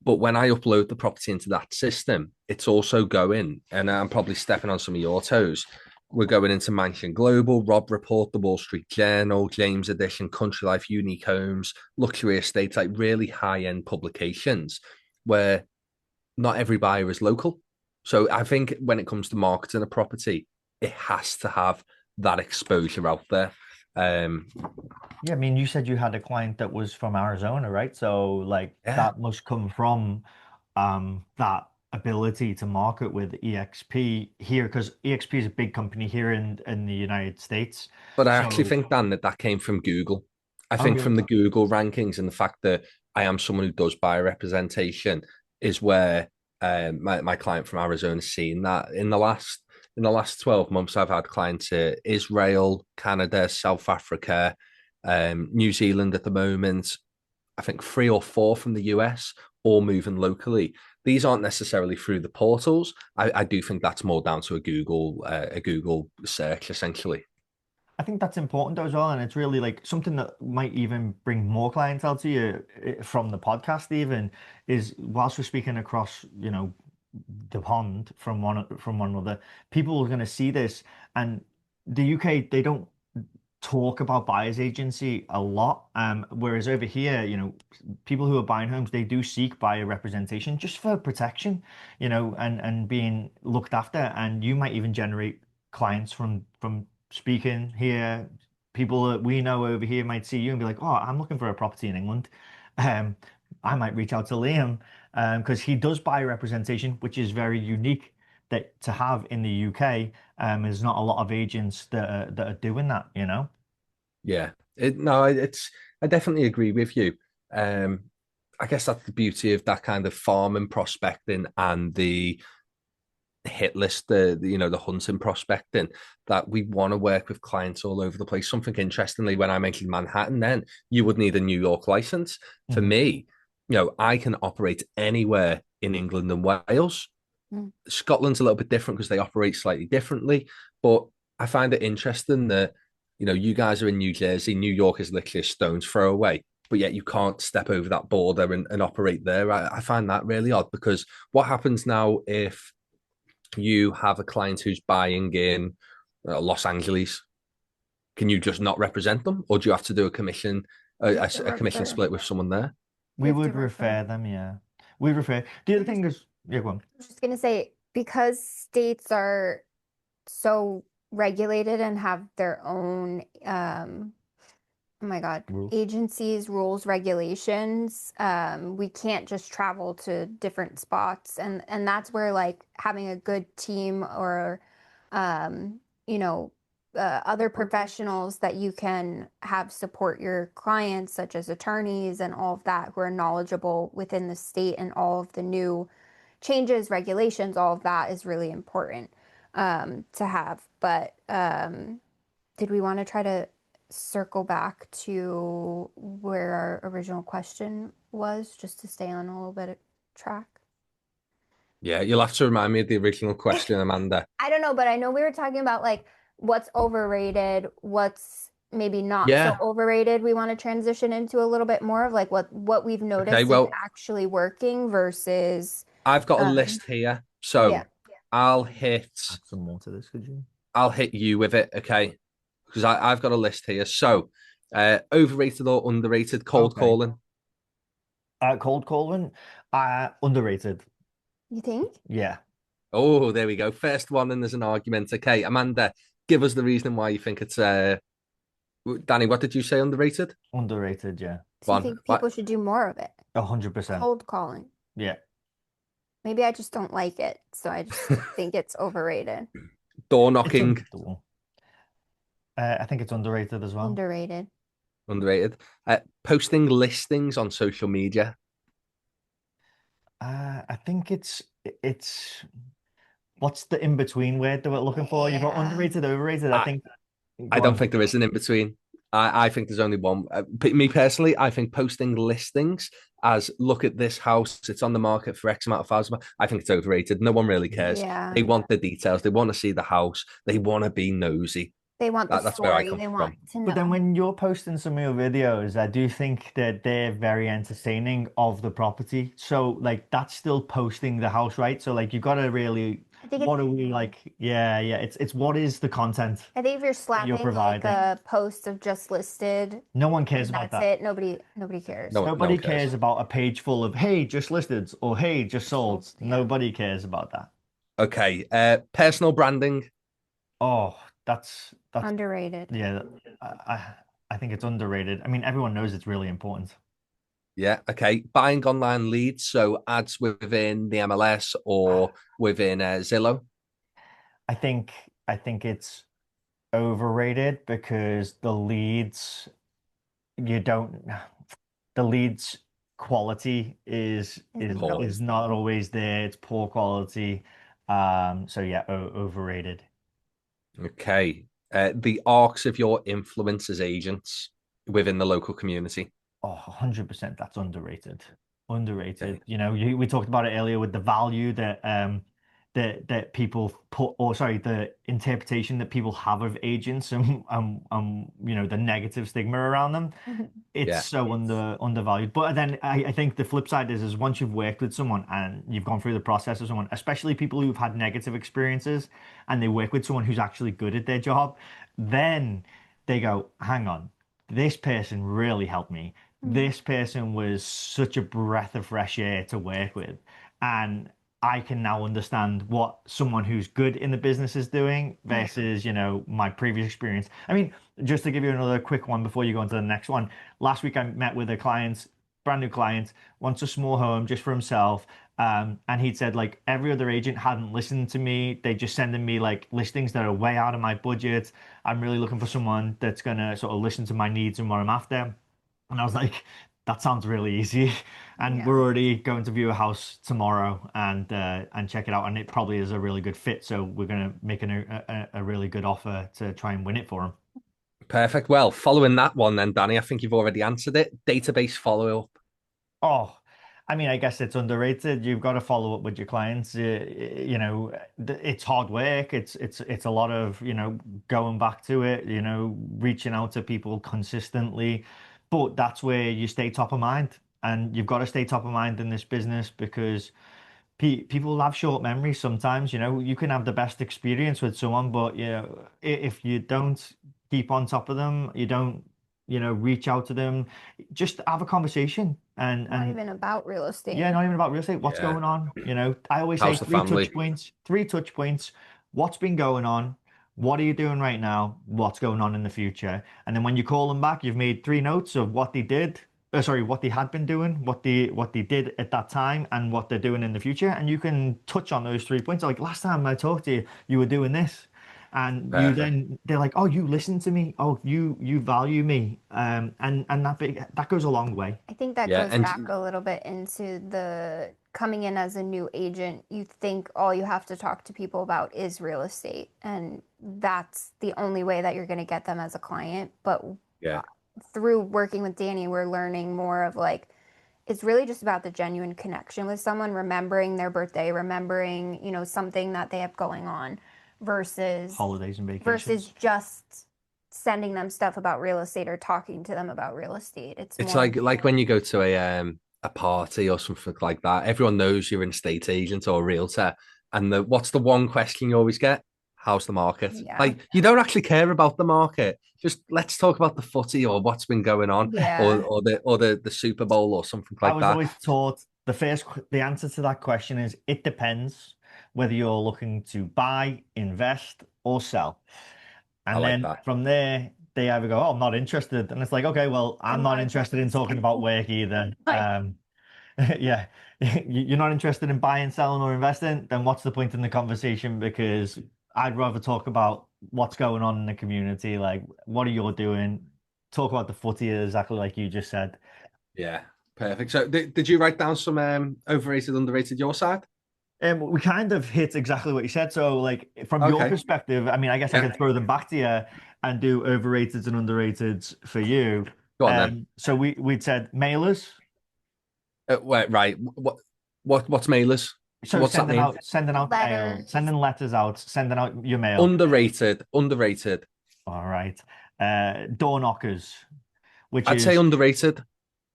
Speaker 1: But when I upload the property into that system, it's also going, and I'm probably stepping on some of your toes. We're going into Mansion Global, Rob Report, The Wall Street Journal, James Edition, Country Life, Unique Homes, Luxury Estates, like really high end publications where not every buyer is local. So I think when it comes to marketing a property, it has to have that exposure out there. Um,
Speaker 2: Yeah, I mean, you said you had a client that was from Arizona, right? So like
Speaker 1: yeah,
Speaker 2: that must come from that ability to market with EXP here, because EXP is a big company here in the United States.
Speaker 1: but I actually
Speaker 2: So,
Speaker 1: think, Dan, that came from Google. I
Speaker 2: oh
Speaker 1: think
Speaker 2: really?
Speaker 1: from the Google rankings and the fact that I am someone who does buyer representation is where my client from Arizona seen that in the last 12 months, I've had clients in Israel, Canada, South Africa, New Zealand at the moment. I think 3 or 4 from the US, all moving locally. These aren't necessarily through the portals. I do think that's more down to a Google search essentially.
Speaker 2: I think that's important though as well, and it's really like something that might even bring more clientele to you from the podcast. Even is whilst we're speaking across, the pond from one another, people are going to see this, and the UK they don't talk about buyer's agency a lot. Whereas over here, people who are buying homes, they do seek buyer representation just for protection, and being looked after. And you might even generate clients from speaking here. People that we know over here might see you and be like, "Oh, I'm looking for a property in England." Um, I might reach out to Liam because he does buyer representation, which is very unique that to have in the UK. There's not a lot of agents that are doing that.
Speaker 1: Yeah, no, I definitely agree with you. Um, I guess that's the beauty of that kind of farming prospecting and the hit list, the hunting prospecting, that we want to work with clients all over the place. Something interestingly, when I mentioned Manhattan, then you would need a New York license. For
Speaker 2: Mhm.
Speaker 1: me, I can operate anywhere in England and Wales.
Speaker 3: Mm.
Speaker 1: Scotland's a little bit different because they operate slightly differently, but I find it interesting that you guys are in New Jersey. New York is literally a stone's throw away, but yet you can't step over that border and operate there. I find that really odd because what happens now if you have a client who's buying in Los Angeles? Can you just not represent them, or do you have to do a commission
Speaker 3: You have to
Speaker 1: a commission
Speaker 3: refer.
Speaker 1: split with someone there?
Speaker 3: You
Speaker 2: We
Speaker 3: have to
Speaker 2: would
Speaker 3: refer.
Speaker 2: refer them, yeah. We refer. The other thing is, yeah, go on.
Speaker 3: I was just gonna say, because states are so regulated and have their own, oh my God,
Speaker 2: Rules.
Speaker 3: agencies, rules, regulations, we can't just travel to different spots. And that's where like having a good team or, um, you know, other professionals that you can have support your clients, such as attorneys and all of that, who are knowledgeable within the state and all of the new changes, regulations, all of that is really important to have. But did we want to try to circle back to where our original question was, just to stay on a little bit of track?
Speaker 1: Yeah, you'll have to remind me of the original question, Amanda.
Speaker 3: I don't know, but I know we were talking about like what's overrated, what's maybe not so
Speaker 1: Yeah.
Speaker 3: overrated. We want to transition into a little bit more of like what we've
Speaker 1: Okay.
Speaker 3: noticed is
Speaker 1: Well,
Speaker 3: actually working versus
Speaker 1: I've got a
Speaker 3: um
Speaker 1: list here,
Speaker 3: yeah.
Speaker 1: so I'll hit
Speaker 2: Add some more to this, could you?
Speaker 1: I'll hit you with it, okay? Because I've got a list here. So, overrated or underrated cold
Speaker 2: Okay.
Speaker 1: calling?
Speaker 2: Cold calling, underrated.
Speaker 3: You think?
Speaker 2: Yeah,
Speaker 1: Oh, there we go. First one, and there's an argument. Okay, Amanda, give us the reason why you think it's. Danny, what did you say? Underrated?
Speaker 2: underrated. Yeah,
Speaker 3: So you
Speaker 1: One.
Speaker 3: think
Speaker 1: What?
Speaker 3: people should do more of it?
Speaker 2: 100%.
Speaker 3: Cold calling.
Speaker 2: Yeah.
Speaker 3: Maybe I just don't like it, so I just think it's overrated,
Speaker 1: Door
Speaker 2: It's
Speaker 1: knocking?
Speaker 2: under. I think it's underrated as well.
Speaker 3: underrated.
Speaker 1: Underrated. Posting listings on social media?
Speaker 2: I think it's what's the in between word that we're looking for? You've got
Speaker 3: Yeah.
Speaker 2: underrated, overrated. I
Speaker 1: I,
Speaker 2: think.
Speaker 1: I
Speaker 2: Go
Speaker 1: don't
Speaker 2: on.
Speaker 1: think there is an in between. I think there's only one. Me personally, I think posting listings as look at this house, it's on the market for X amount of thousand. I think it's overrated. No one really cares.
Speaker 3: Yeah.
Speaker 1: They want the details. They want to see the house. They want to be nosy.
Speaker 3: They want the
Speaker 1: That's where I
Speaker 3: story.
Speaker 1: come
Speaker 3: They want
Speaker 1: from.
Speaker 3: to
Speaker 2: But then
Speaker 3: know.
Speaker 2: when you're posting some of your videos, I do think that they're very entertaining of the property. So like that's still posting the house, right? So like you gotta really,
Speaker 3: I think
Speaker 2: what
Speaker 3: it's
Speaker 2: are we like? Yeah, yeah. It's what is the content
Speaker 3: I think if you're
Speaker 2: that you're
Speaker 3: slapping like
Speaker 2: providing?
Speaker 3: a post of just listed
Speaker 2: No one cares
Speaker 3: and
Speaker 2: about
Speaker 3: that's
Speaker 2: that.
Speaker 3: it, nobody cares.
Speaker 1: No
Speaker 2: Nobody
Speaker 1: one cares.
Speaker 2: cares about a page full of hey, just listed or hey, just
Speaker 3: So,
Speaker 2: sold.
Speaker 3: yeah.
Speaker 2: Nobody cares about that.
Speaker 1: Okay. Personal branding.
Speaker 2: Oh, that's
Speaker 3: Underrated.
Speaker 2: yeah. I think it's underrated. I mean, everyone knows it's really important.
Speaker 1: Yeah. Okay. Buying online leads. So ads within the MLS or within Zillow.
Speaker 2: I think I think it's overrated because the leads you don't the leads quality is
Speaker 3: Poor.
Speaker 2: is not always there. It's poor quality. So yeah, overrated.
Speaker 1: Okay. The arcs of your influence as agents within the local community.
Speaker 2: Oh, 100% that's underrated. Underrated.
Speaker 1: Okay.
Speaker 2: You know, we talked about it earlier with the value that that people put, or sorry, the interpretation that people have of agents and you know, the negative stigma around them. It's
Speaker 1: Yeah.
Speaker 2: so undervalued. But then I think the flip side is once you've worked with someone and you've gone through the process of someone, especially people who've had negative experiences and they work with someone who's actually good at their job, then they go, hang on, this person really helped me. This person was such a breath of fresh air to work with. And I can now understand what someone who's good in the business is doing versus, you know, my previous experience. I mean, just to give you another quick one before you go on to the next one. Last week I met with a client, brand new client, wants a small home just for himself. And he'd said like every other agent hadn't listened to me. They just sending me like listings that are way out of my budget. I'm really looking for someone that's gonna sort of listen to my needs and what I'm after. And I was like, that sounds really easy. And
Speaker 3: Yeah.
Speaker 2: we're already going to view a house tomorrow and check it out. And it probably is a really good fit. So we're gonna make a really good offer to try and win it for him.
Speaker 1: Perfect. Well, following that one then, Danny, I think you've already answered it. Database follow-up.
Speaker 2: Oh, I mean, I guess it's underrated. You've got to follow up with your clients. You know, it's hard work. It's a lot of, you know, going back to it, you know, reaching out to people consistently. But that's where you stay top of mind. And you've got to stay top of mind in this business because people have short memories sometimes. You know, you can have the best experience with someone, but you know, if you don't keep on top of them, you don't, you know, reach out to them, just have a conversation
Speaker 3: Not
Speaker 2: and
Speaker 3: even about real estate.
Speaker 2: yeah, not even about real estate. What's
Speaker 1: Yeah.
Speaker 2: going on? You know, I always say
Speaker 1: How's the family?
Speaker 2: three touch points. What's been going on? What are you doing right now? What's going on in the future? And then when you call them back, you've made three notes of what they did. Sorry, what they had been doing, what they did at that time, and what they're doing in the future. And you can touch on those 3 points. Like last time I talked to you, you were doing this. And you
Speaker 1: Perfect.
Speaker 2: then they're like, oh, you listen to me. Oh, you value me. And that goes a long way.
Speaker 3: I think that
Speaker 1: Yeah.
Speaker 3: goes back
Speaker 1: And
Speaker 3: a little bit into the coming in as a new agent. You think all you have to talk to people about is real estate, and that's the only way that you're going to get them as a client. But
Speaker 1: yeah,
Speaker 3: through working with Danny, we're learning more of like, it's really just about the genuine connection with someone, remembering their birthday, remembering, you know, something that they have going on versus
Speaker 2: Holidays and vacations.
Speaker 3: just sending them stuff about real estate or talking to them about real estate. It's
Speaker 1: it's
Speaker 3: more,
Speaker 1: like when you go to a party or something like that. Everyone knows you're an estate agent or a realtor, and what's the one question you always get? How's the market?
Speaker 3: yeah.
Speaker 1: Like you don't actually care about the market. Just let's talk about the footy or what's been going on,
Speaker 3: Yeah.
Speaker 1: or the Super Bowl or something
Speaker 2: I
Speaker 1: like
Speaker 2: was
Speaker 1: that.
Speaker 2: always taught the answer to that question is it depends whether you're looking to buy, invest, or sell.
Speaker 1: I
Speaker 2: And
Speaker 1: like
Speaker 2: then
Speaker 1: that.
Speaker 2: from there, they either go, "Oh, I'm not interested," and it's like, "Okay, well, I'm
Speaker 3: I'm
Speaker 2: not
Speaker 3: not
Speaker 2: interested in
Speaker 3: interested.
Speaker 2: talking about work either."
Speaker 3: Like,
Speaker 2: Yeah, you're not interested in buying, selling, or investing, then what's the point in the conversation? Because I'd rather talk about what's going on in the community, like what are you doing? Talk about the footy exactly like you just said.
Speaker 1: Yeah, perfect. So did you write down some overrated, underrated your side?
Speaker 2: We kind of hit exactly what you said. So, like from your
Speaker 1: Okay.
Speaker 2: perspective, I mean, I guess I
Speaker 1: Yeah.
Speaker 2: can throw them back to you and do overrated and underrated for you.
Speaker 1: Go on then.
Speaker 2: So we'd said mailers.
Speaker 1: Wait, right. What's mailers?
Speaker 2: So
Speaker 1: What's that mean?
Speaker 2: sending out mail,
Speaker 3: letters.
Speaker 2: sending letters out, sending out your mail.
Speaker 1: Underrated. Underrated.
Speaker 2: All right. Door knockers, which
Speaker 1: I'd say
Speaker 2: is
Speaker 1: underrated.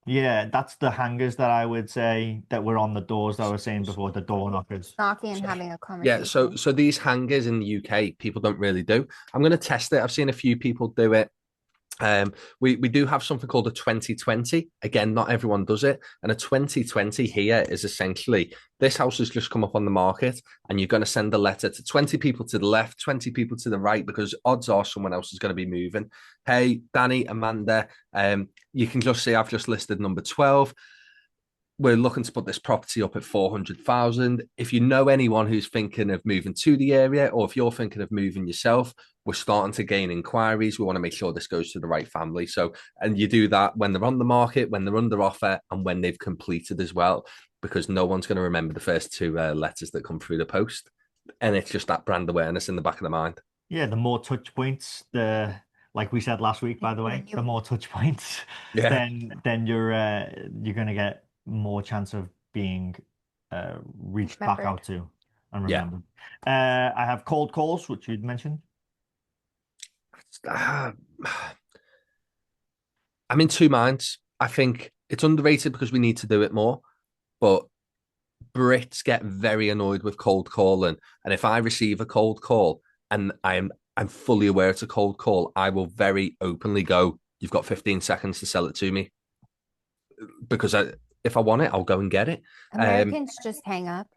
Speaker 2: yeah, that's the hangers that I would say that were on the doors that I was saying before, the door knockers.
Speaker 3: Knocking and having a
Speaker 1: Yeah, so
Speaker 3: conversation.
Speaker 1: these hangers in the UK, people don't really do. I'm going to test it. I've seen a few people do it. We do have something called a 2020. Again, not everyone does it. And a 2020 here is essentially this house has just come up on the market, and you're going to send a letter to 20 people to the left, 20 people to the right, because odds are someone else is going to be moving. Hey, Danny, Amanda, you can just see I've just listed number 12. we're looking to put this property up at 400,000. If you know anyone who's thinking of moving to the area, or if you're thinking of moving yourself, we're starting to gain inquiries. We want to make sure this goes to the right family. So, and you do that when they're on the market, when they're under offer, and when they've completed as well, because no one's going to remember the first two letters that come through the post. And it's just that brand awareness in the back of the mind.
Speaker 2: Yeah, the more touch points, like we said last week, by the way, the more touch points,
Speaker 1: Yeah.
Speaker 2: then you're gonna get more chance of being reached back
Speaker 3: Remembered.
Speaker 2: out to and
Speaker 1: Yeah.
Speaker 2: remembered. I have cold calls, which you'd mentioned.
Speaker 1: I'm in two minds. I think it's underrated because we need to do it more, but Brits get very annoyed with cold calling. And if I receive a cold call and I'm fully aware it's a cold call, I will very openly go, "You've got 15 seconds to sell it to me." Because if I want it, I'll go and get it.
Speaker 3: Americans just hang up.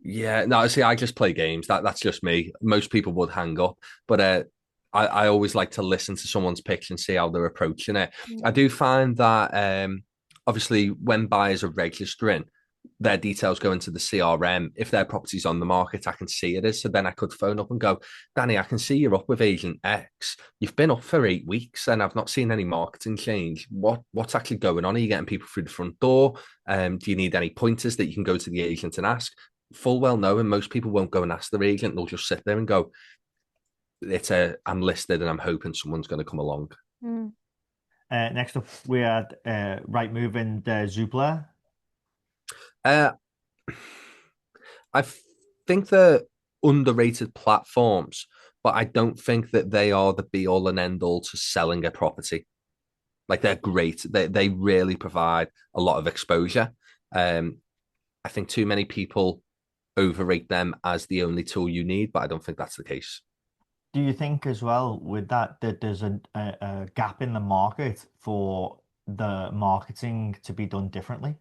Speaker 1: Yeah, no, see, I just play games. That's just me. Most people would hang up, but I always like to listen to someone's pitch and see how they're approaching it. I do find that obviously when buyers are registering, their details go into the CRM. If their property's on the market, I can see it is. So then I could phone up and go, "Danny, I can see you're up with Agent X. You've been up for 8 weeks and I've not seen any marketing change. What's actually going on? Are you getting people through the front door? Do you need any pointers that you can go to the agent and ask?" Full well knowing most people won't go and ask their agent. They'll just sit there and go, I'm listed and I'm hoping someone's going to come along.
Speaker 2: Next up, we had Rightmove and Zoopla.
Speaker 1: I think they're underrated platforms, but I don't think that they are the be all and end all to selling a property. Like, they're great. They really provide a lot of exposure. I think too many people overrate them as the only tool you need, but I don't think that's the case.
Speaker 2: Do you think as well with that there's a gap in the market for the marketing to be done differently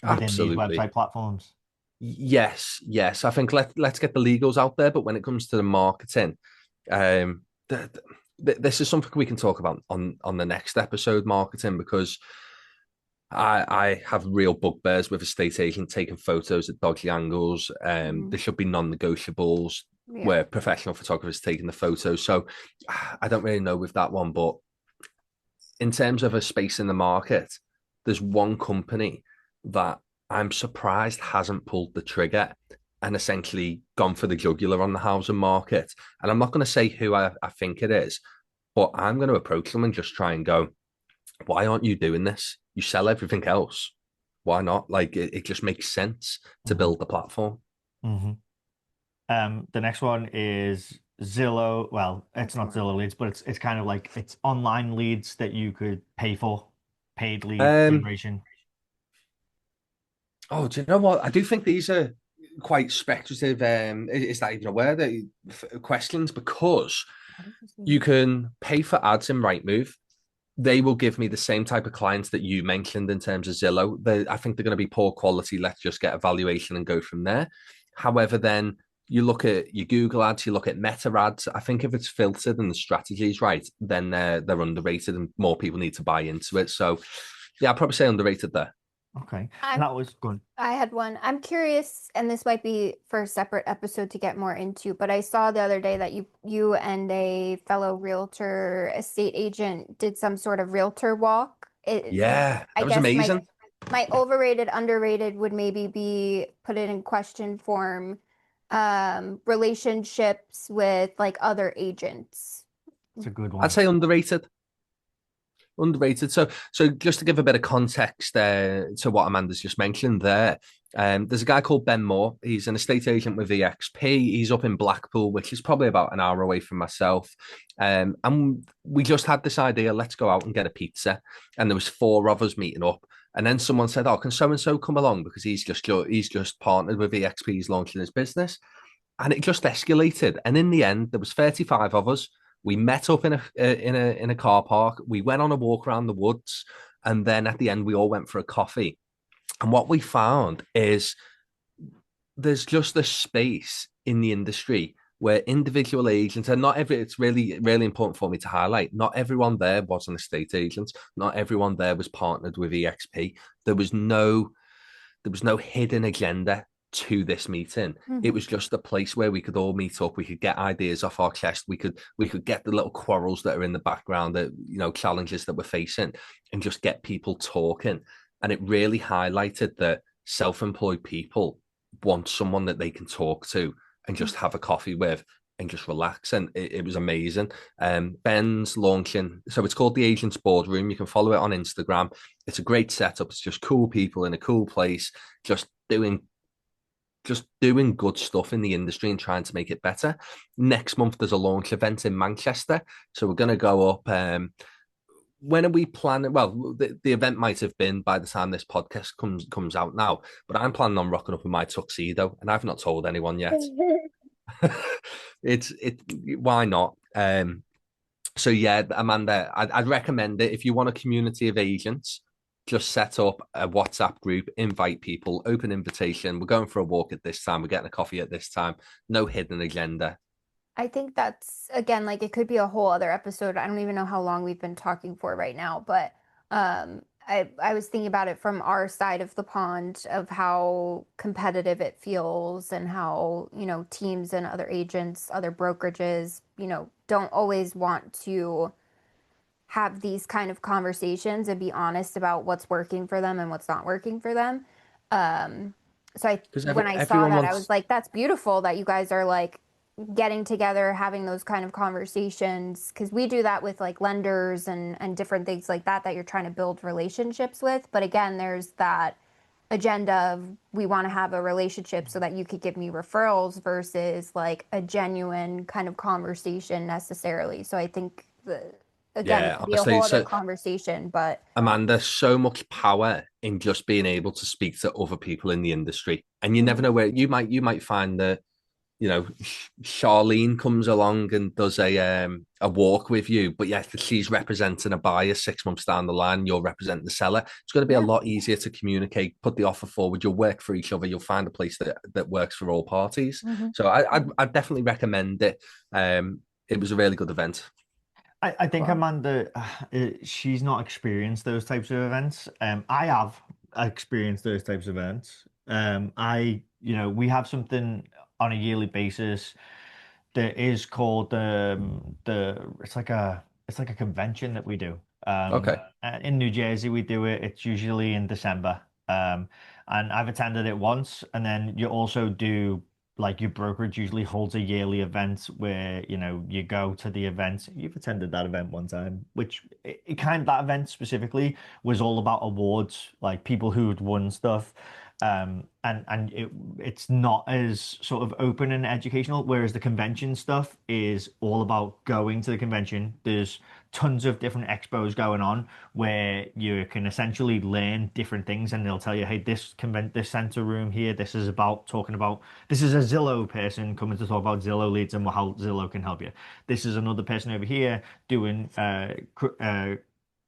Speaker 2: within these
Speaker 1: Absolutely.
Speaker 2: website platforms?
Speaker 1: Yes. I think let's get the legals out there, but when it comes to the marketing, this is something we can talk about on the next episode, marketing, because I have real bugbears with estate agent taking photos at dodgy angles. There should be non-negotiables where professional photographers taking the photos. So I don't really know with that one, but in terms of a space in the market, there's one company that I'm surprised hasn't pulled the trigger and essentially gone for the jugular on the housing market. And I'm not going to say who I think it is, but I'm going to approach them and just try and go, "Why aren't you doing this? You sell everything else. Why not?" Like, it just makes sense to build the platform.
Speaker 2: The next one is Zillow. Well, it's not Zillow leads, but it's kind of like it's online leads that you could pay for, paid lead generation.
Speaker 1: Oh, do you know what? I do think these are quite speculative. Is that even aware that questions? Because you can pay for ads in Rightmove. They will give me the same type of clients that you mentioned in terms of Zillow. I think they're going to be poor quality. Let's just get a valuation and go from there. However, then you look at your Google ads, you look at Meta ads. I think if it's filtered and the strategy is right, then they're underrated and more people need to buy into it. So, yeah, I'd probably say underrated there.
Speaker 2: Okay. And that was good.
Speaker 3: I had one. I'm curious, and this might be for a separate episode to get more into, but I saw the other day that you and a fellow realtor estate agent did some sort of realtor walk.
Speaker 1: Yeah, that was amazing.
Speaker 3: My overrated, underrated would maybe be put it in question form, relationships with like other agents.
Speaker 2: It's a good one.
Speaker 1: I'd say underrated. So just to give a bit of context to what Amanda's just mentioned there, there's a guy called Ben Moore. He's an estate agent with EXP. He's up in Blackpool, which is probably about an hour away from myself. And we just had this idea, let's go out and get a pizza. And there was 4 of us meeting up. And then someone said, "Oh, can so-and-so come along?" Because he's just partnered with EXP. He's launching his business. And it just escalated. And in the end, there was 35 of us. We met up in a car park. We went on a walk around the woods, and then at the end, we all went for a coffee. And what we found is there's just a space in the industry where individual agents, and not every, it's really, really important for me to highlight, not everyone there was an estate agent. Not everyone there was partnered with EXP. There was no, there was no hidden agenda to this meeting. It was just a place where we could all meet up. We could get ideas off our chest. We could get the little quarrels that are in the background, that, you know, challenges that we're facing, and just get people talking. And it really highlighted that self-employed people want someone that they can talk to and just have a coffee with and just relax. And it was amazing. Ben's launching, so it's called the Agents Boardroom. You can follow it on Instagram. It's a great setup. It's just cool people in a cool place, just doing good stuff in the industry and trying to make it better. Next month there's a launch event in Manchester, so we're going to go up. When are we planning? Well, the event might have been by the time this podcast comes out now, but I'm planning on rocking up in my tuxedo, and I've not told anyone yet. It's why not? So yeah, Amanda, I'd recommend it if you want a community of agents. Just set up a WhatsApp group, invite people, open invitation. We're going for a walk at this time. We're getting a coffee at this time. No hidden agenda.
Speaker 3: I think that's, again, like it could be a whole other episode. I don't even know how long we've been talking for right now, but I was thinking about it from our side of the pond, of how competitive it feels, and how, you know, teams and other agents, other brokerages, you know, don't always want to have these kind of conversations and be honest about what's working for them and what's not working for them. So
Speaker 1: Because
Speaker 3: when I saw
Speaker 1: everyone
Speaker 3: that, I was
Speaker 1: wants,
Speaker 3: like, that's beautiful that you guys are like getting together, having those kind of conversations, because we do that with like lenders and different things like that you're trying to build relationships with. But again, there's that agenda of, we want to have a relationship so that you could give me referrals, versus like a genuine kind of conversation necessarily. So I think again, it
Speaker 1: yeah,
Speaker 3: could be a
Speaker 1: honestly,
Speaker 3: whole other
Speaker 1: so
Speaker 3: conversation, but
Speaker 1: Amanda, so much power in just being able to speak to other people in the industry, and you never know where you might find that, you know, Charlene comes along and does a walk with you, but yes, she's representing a buyer 6 months down the line. You're representing the seller. It's going to be a
Speaker 3: yeah.
Speaker 1: lot easier to communicate, put the offer forward. You'll work for each other. You'll find a place that works for all parties.
Speaker 3: Mhm.
Speaker 1: So I'd definitely recommend it. It was a really good event.
Speaker 2: I think
Speaker 3: Cool.
Speaker 2: Amanda, she's not experienced those types of events. I have experienced those types of events. We have something on a yearly basis that is called it's like a convention that we do.
Speaker 1: Okay.
Speaker 2: In New Jersey, we do it. It's usually in December. And I've attended it once, and then you also do, like, your brokerage usually holds a yearly event where, you go to the event. You've attended that event one time, which that event specifically was all about awards, like people who had won stuff. And it's not as sort of open and educational, whereas the convention stuff is all about going to the convention. There's tons of different expos going on where you can essentially learn different things, and they'll tell you, hey, this center room here, this is a Zillow person coming to talk about Zillow leads and how Zillow can help you. This is another person over here doing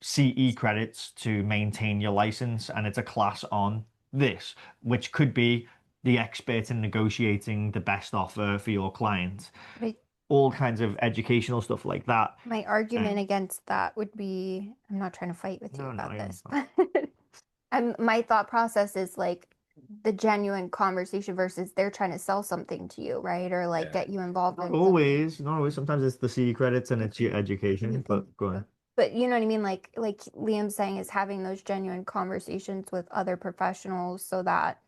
Speaker 2: CE credits to maintain your license, and it's a class on this, which could be the expert in negotiating the best offer for your client.
Speaker 3: Right.
Speaker 2: All kinds of educational stuff like that.
Speaker 3: My argument against that would be, I'm not trying to fight with you
Speaker 2: No,
Speaker 3: about
Speaker 2: you're
Speaker 3: this,
Speaker 2: fine.
Speaker 3: but my thought process is like the genuine conversation versus they're trying to sell something to you, right? Or like
Speaker 1: Yeah.
Speaker 3: get you involved
Speaker 2: Not
Speaker 3: in something.
Speaker 2: always, not always. Sometimes it's the CE credits and it's your education, but go on.
Speaker 3: But you know what I mean? Like Liam's saying, is having those genuine conversations with other professionals, so that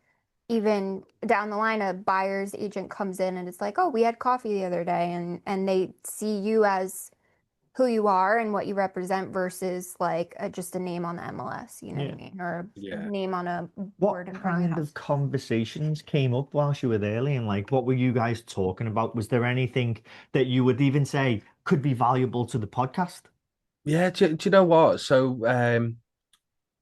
Speaker 3: even down the line, a buyer's agent comes in and it's like, oh, we had coffee the other day, and they see you as who you are and what you represent, versus like just a name on the MLS, you know what I
Speaker 2: Yeah.
Speaker 3: mean? Or a
Speaker 1: Yeah.
Speaker 3: name on a
Speaker 2: What
Speaker 3: board in front of your
Speaker 2: kind
Speaker 3: house.
Speaker 2: of conversations came up whilst you were there, Liam? Like, what were you guys talking about? Was there anything that you would even say could be valuable to the podcast?
Speaker 1: Yeah, do you know what? So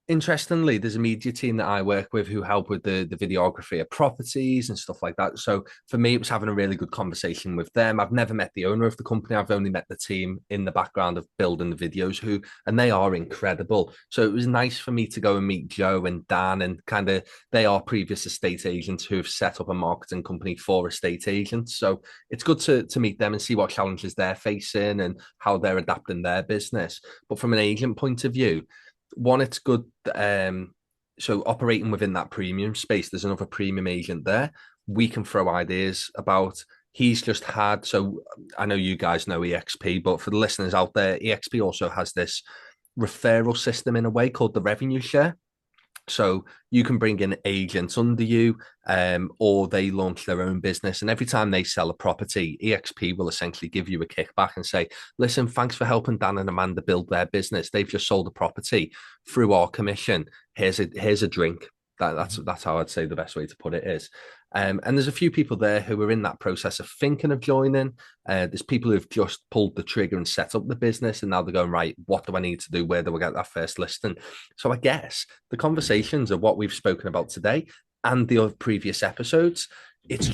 Speaker 1: Interestingly, there's a media team that I work with who help with the videography of properties and stuff like that. So for me, it was having a really good conversation with them. I've never met the owner of the company. I've only met the team in the background of building the videos and they are incredible. So it was nice for me to go and meet Joe and Dan and kind of, they are previous estate agents who have set up a marketing company for estate agents. So it's good to meet them and see what challenges they're facing and how they're adapting their business. But from an agent point of view, one, it's good. So operating within that premium space, there's another premium agent there. We can throw ideas about. He's just had. So I know you guys know EXP, but for the listeners out there, EXP also has this referral system in a way called the revenue share. So you can bring in agents under you, or they launch their own business. And every time they sell a property, EXP will essentially give you a kickback and say, listen, thanks for helping Dan and Amanda build their business. They've just sold a property through our commission. Here's a drink. That's how I'd say the best way to put it is. And there's a few people there who are in that process of thinking of joining. There's people who've just pulled the trigger and set up the business, and now they're going, right, what do I need to do? Where do I get that first listing? So I guess the conversations of what we've spoken about today and the other previous episodes, it's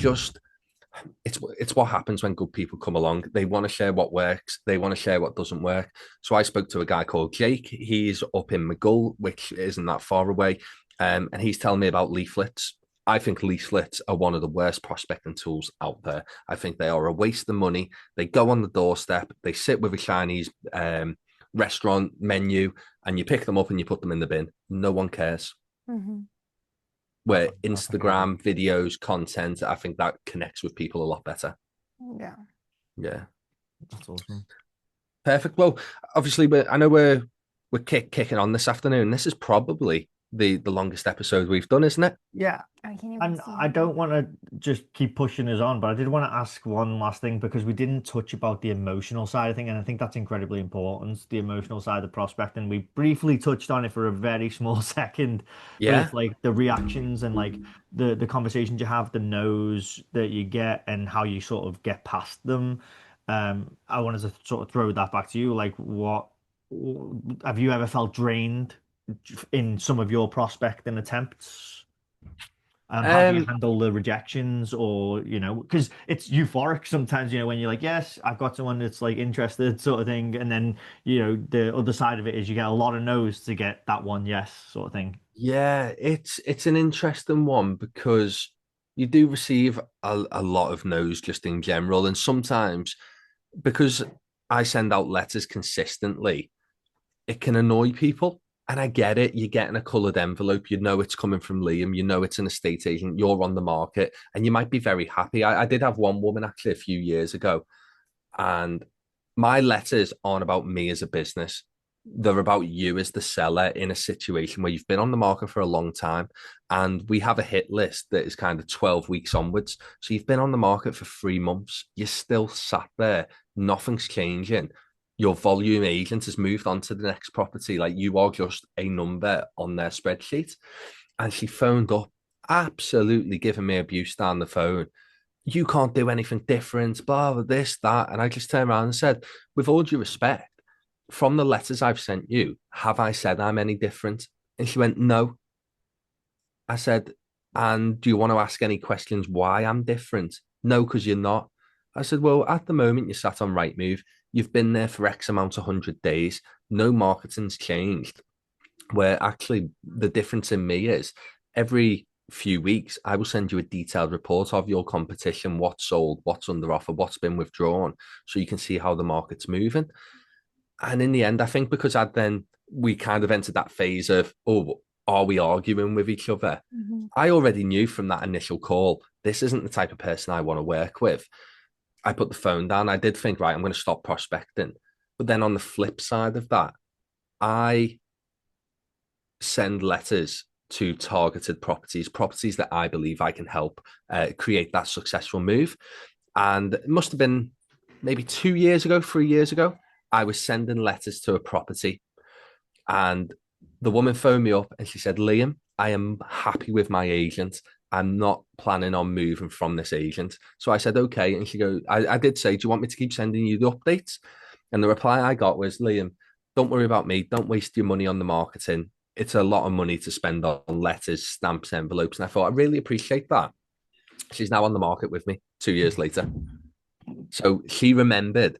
Speaker 1: what happens when good people come along. They want to share what works. They want to share what doesn't work. So I spoke to a guy called Jake. He's up in McGull, which isn't that far away. And he's telling me about leaflets. I think leaflets are one of the worst prospecting tools out there. I think they are a waste of money. They go on the doorstep, they sit with a Chinese restaurant menu, and you pick them up and you put them in the bin. No one cares.
Speaker 3: Mm-hmm.
Speaker 1: Where Instagram videos, content, I think that connects with people a lot better.
Speaker 3: Yeah.
Speaker 1: Yeah.
Speaker 2: That's awesome.
Speaker 1: Perfect. Well, obviously, I know we're kicking on this afternoon. This is probably the longest episode we've done, isn't it?
Speaker 2: Yeah.
Speaker 3: I can't even
Speaker 2: And
Speaker 3: see
Speaker 2: I don't want to just keep pushing us on, but I did want to ask one last thing because we didn't touch about the emotional side of thing, and I think that's incredibly important, the emotional side of prospecting. We briefly touched on it for a very small second, but
Speaker 1: Yeah.
Speaker 2: it's like the reactions and like the conversations you have, the no's that you get, and how you sort of get past them. I wanted to sort of throw that back to you. Like, what have you ever felt drained in some of your prospecting attempts? How do you handle the rejections, or because it's euphoric sometimes, when you're like, yes, I've got someone that's like interested, sort of thing, and then the other side of it is you get a lot of no's to get that one yes, sort of thing.
Speaker 1: Yeah, it's an interesting one because you do receive a lot of no's just in general, and sometimes because I send out letters consistently, it can annoy people. And I get it. You're getting a coloured envelope. You know it's coming from Liam. You know it's an estate agent. You're on the market, and you might be very happy. I did have one woman actually a few years ago, and my letters aren't about me as a business. They're about you as the seller in a situation where you've been on the market for a long time. And we have a hit list that is kind of 12 weeks onwards. So you've been on the market for 3 months. You're still sat there. Nothing's changing. Your volume agent has moved on to the next property. Like, you are just a number on their spreadsheet. And she phoned up, absolutely giving me abuse down the phone. You can't do anything different, blah, blah, this, that. And I just turned around and said, with all due respect, from the letters I've sent you, have I said I'm any different? And she went, no. I said, and do you want to ask any questions why I'm different? No, because you're not. I said, well, at the moment you're sat on Rightmove. You've been there for X amount of 100 days. No marketing's changed. Where actually the difference in me is every few weeks, I will send you a detailed report of your competition, what's sold, what's under offer, what's been withdrawn, so you can see how the market's moving. And in the end, I think because we kind of entered that phase of, oh, are we arguing with each other?
Speaker 3: Mm-hmm.
Speaker 1: I already knew from that initial call, this isn't the type of person I want to work with. I put the phone down. I did think, right, I'm going to stop prospecting. But then on the flip side of that, I send letters to targeted properties that I believe I can help create that successful move. And it must have been maybe 2 years ago, 3 years ago, I was sending letters to a property, and the woman phoned me up and she said, Liam, I am happy with my agent. I'm not planning on moving from this agent. So I said, okay. And she goes, I did say, do you want me to keep sending you the updates? And the reply I got was, Liam, don't worry about me. Don't waste your money on the marketing. it's a lot of money to spend on letters, stamps, envelopes. And I thought, I really appreciate that. She's now on the market with me 2 years later. So she remembered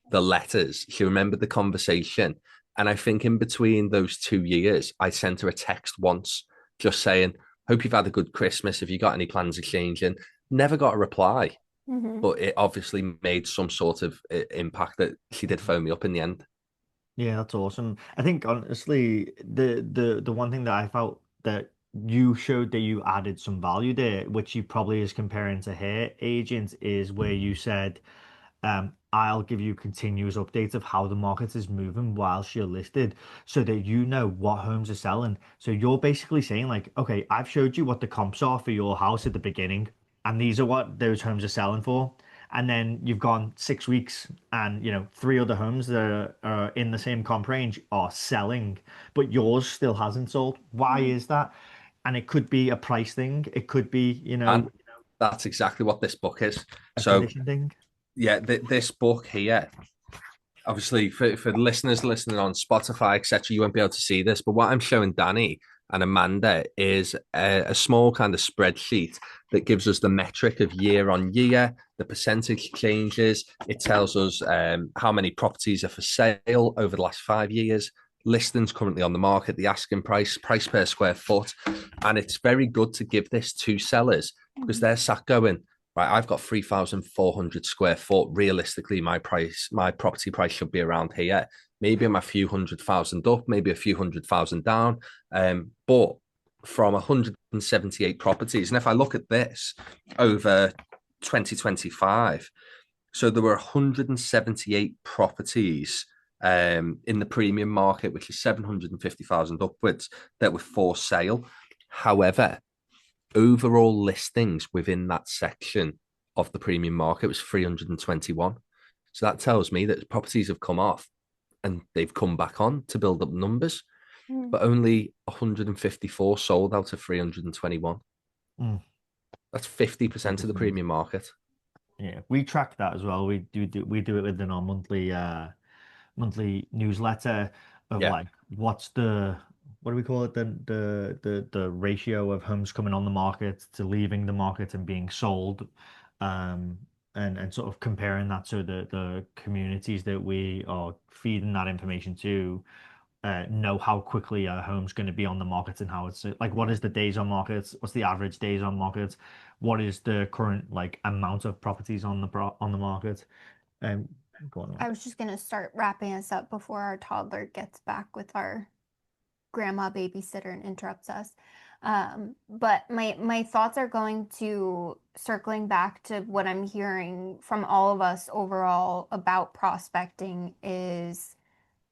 Speaker 1: the letters, she remembered the conversation. And I think in between those 2 years, I sent her a text once just saying, hope you've had a good Christmas. Have you got any plans of changing? Never got a reply,
Speaker 3: Hmm.
Speaker 1: but it obviously made some sort of impact that she did phone me up in the end.
Speaker 2: Yeah, that's awesome. I think honestly, the one thing that I felt that you showed that you added some value there, which you probably is comparing to her agent, is where you said, I'll give you continuous updates of how the market is moving whilst you're listed so that you know what homes are selling. So you're basically saying like, okay, I've showed you what the comps are for your house at the beginning, and these are what those homes are selling for. And then you've gone 6 weeks and three other homes that are in the same comp range are selling, but yours still hasn't sold. Why is that? And it could be a price thing. It could be,
Speaker 1: And that's exactly what this book is.
Speaker 2: a
Speaker 1: So,
Speaker 2: condition thing.
Speaker 1: yeah, this book here, obviously for the listeners listening on Spotify, etc., you won't be able to see this, but what I'm showing Danny and Amanda is a small kind of spreadsheet that gives us the metric of year on year, the percentage changes. It tells us how many properties are for sale over the last 5 years, listings currently on the market, the asking price, price per square foot. And it's very good to give this to sellers because they're sat going, right, I've got 3,400 square foot. Realistically, my property price should be around here. Maybe I'm a few 100,000 up, maybe a few 100,000 down. But from 178 properties, and if I look at this over 2025, so there were 178 properties in the premium market, which is 750,000 upwards, that were for sale. However, overall listings within that section of the premium market was 321. So that tells me that properties have come off and they've come back on to build up numbers, but only 154 sold out of 321.
Speaker 2: Mm.
Speaker 1: That's 50% of the premium market.
Speaker 2: Yeah, we track that as well. We do it within our monthly newsletter of
Speaker 1: Yeah.
Speaker 2: like what's the what do we call it, the ratio of homes coming on the market to leaving the market and being sold, um and sort of comparing that to the communities that we are feeding that information to, know how quickly a home's going to be on the market and how it's like, what is the days on market, what's the average days on market, what is the current like amount of properties on the market. um Go on.
Speaker 3: I was just gonna start wrapping us up before our toddler gets back with our grandma babysitter and interrupts us. But my thoughts are going to circling back to what I'm hearing from all of us overall about prospecting is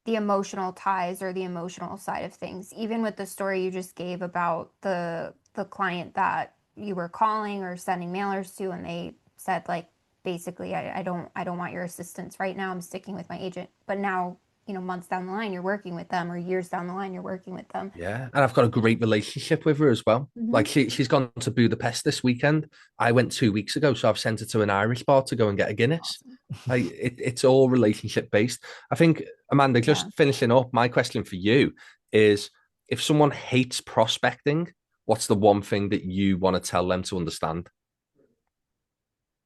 Speaker 3: the emotional ties or the emotional side of things. Even with the story you just gave about the client that you were calling or sending mailers to, and they said like basically, I don't want your assistance right now. I'm sticking with my agent. But now, months down the line, you're working with them, or years down the line, you're working with them.
Speaker 1: Yeah. And I've got a great relationship with her as well.
Speaker 3: Hmm.
Speaker 1: Like she's gone to Budapest this weekend. I went 2 weeks ago, so I've sent her to an Irish bar to go and get a Guinness.
Speaker 3: Awesome.
Speaker 1: Like it's all relationship based. I think, Amanda,
Speaker 3: Yeah.
Speaker 1: just finishing up, my question for you is if someone hates prospecting, what's the one thing that you want to tell them to understand?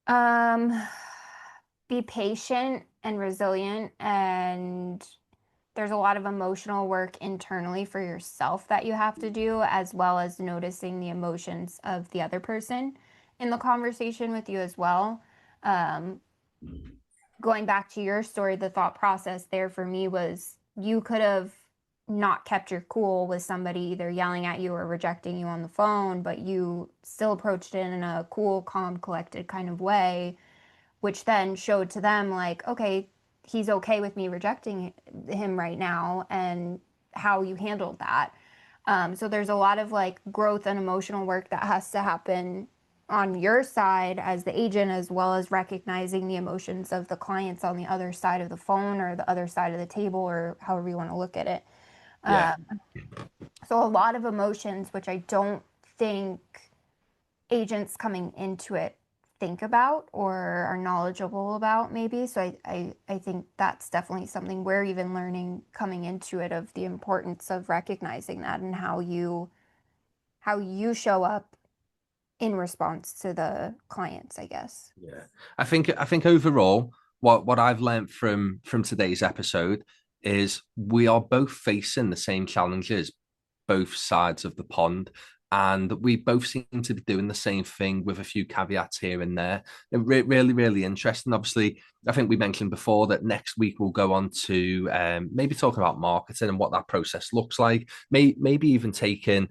Speaker 3: Um, be patient and resilient, and there's a lot of emotional work internally for yourself that you have to do, as well as noticing the emotions of the other person in the conversation with you as well. Um, Going back to your story, the thought process there for me was you could have not kept your cool with somebody either yelling at you or rejecting you on the phone, but you still approached it in a cool, calm, collected kind of way, which then showed to them like, okay, he's okay with me rejecting him right now, and how you handled that. So there's a lot of like growth and emotional work that has to happen on your side as the agent, as well as recognizing the emotions of the clients on the other side of the phone or the other side of the table, or however you want to look at it.
Speaker 1: Yeah.
Speaker 3: So a lot of emotions, which I don't think agents coming into it think about or are knowledgeable about maybe. So I think that's definitely something we're even learning coming into it, of the importance of recognizing that and how you show up in response to the clients, I guess.
Speaker 1: Yeah, I think overall, what I've learned from today's episode is we are both facing the same challenges, both sides of the pond, and we both seem to be doing the same thing with a few caveats here and there. Really, really interesting. Obviously, I think we mentioned before that next week we'll go on to maybe talk about marketing and what that process looks like. Maybe even taking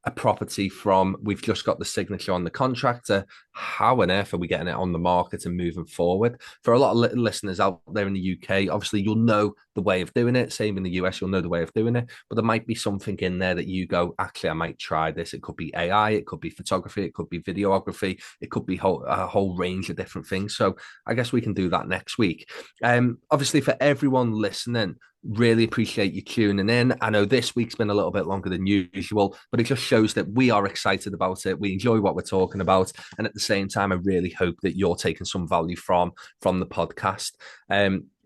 Speaker 1: a property from we've just got the signature on the contractor, how on earth are we getting it on the market and moving forward? For a lot of listeners out there in the UK, obviously you'll know the way of doing it. Same in the US, you'll know the way of doing it, but there might be something in there that you go, actually, I might try this. It could be AI, it could be photography, it could be videography, it could be a whole range of different things. So I guess we can do that next week. Obviously, for everyone listening, really appreciate you tuning in. I know this week's been a little bit longer than usual, but it just shows that we are excited about it. We enjoy what we're talking about, and at the same time, I really hope that you're taking some value from the podcast.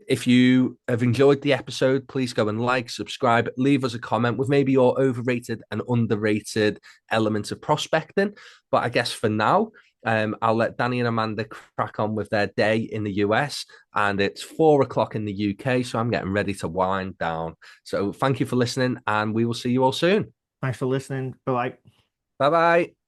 Speaker 1: If you have enjoyed the episode, please go and like, subscribe, leave us a comment with maybe your overrated and underrated elements of prospecting. But I guess for now, I'll let Danny and Amanda crack on with their day in the US, and it's 4 o'clock in the UK, so I'm getting ready to wind down. So thank you for listening, and we will see you all soon.
Speaker 2: Thanks for listening. Bye-bye.
Speaker 1: Bye bye.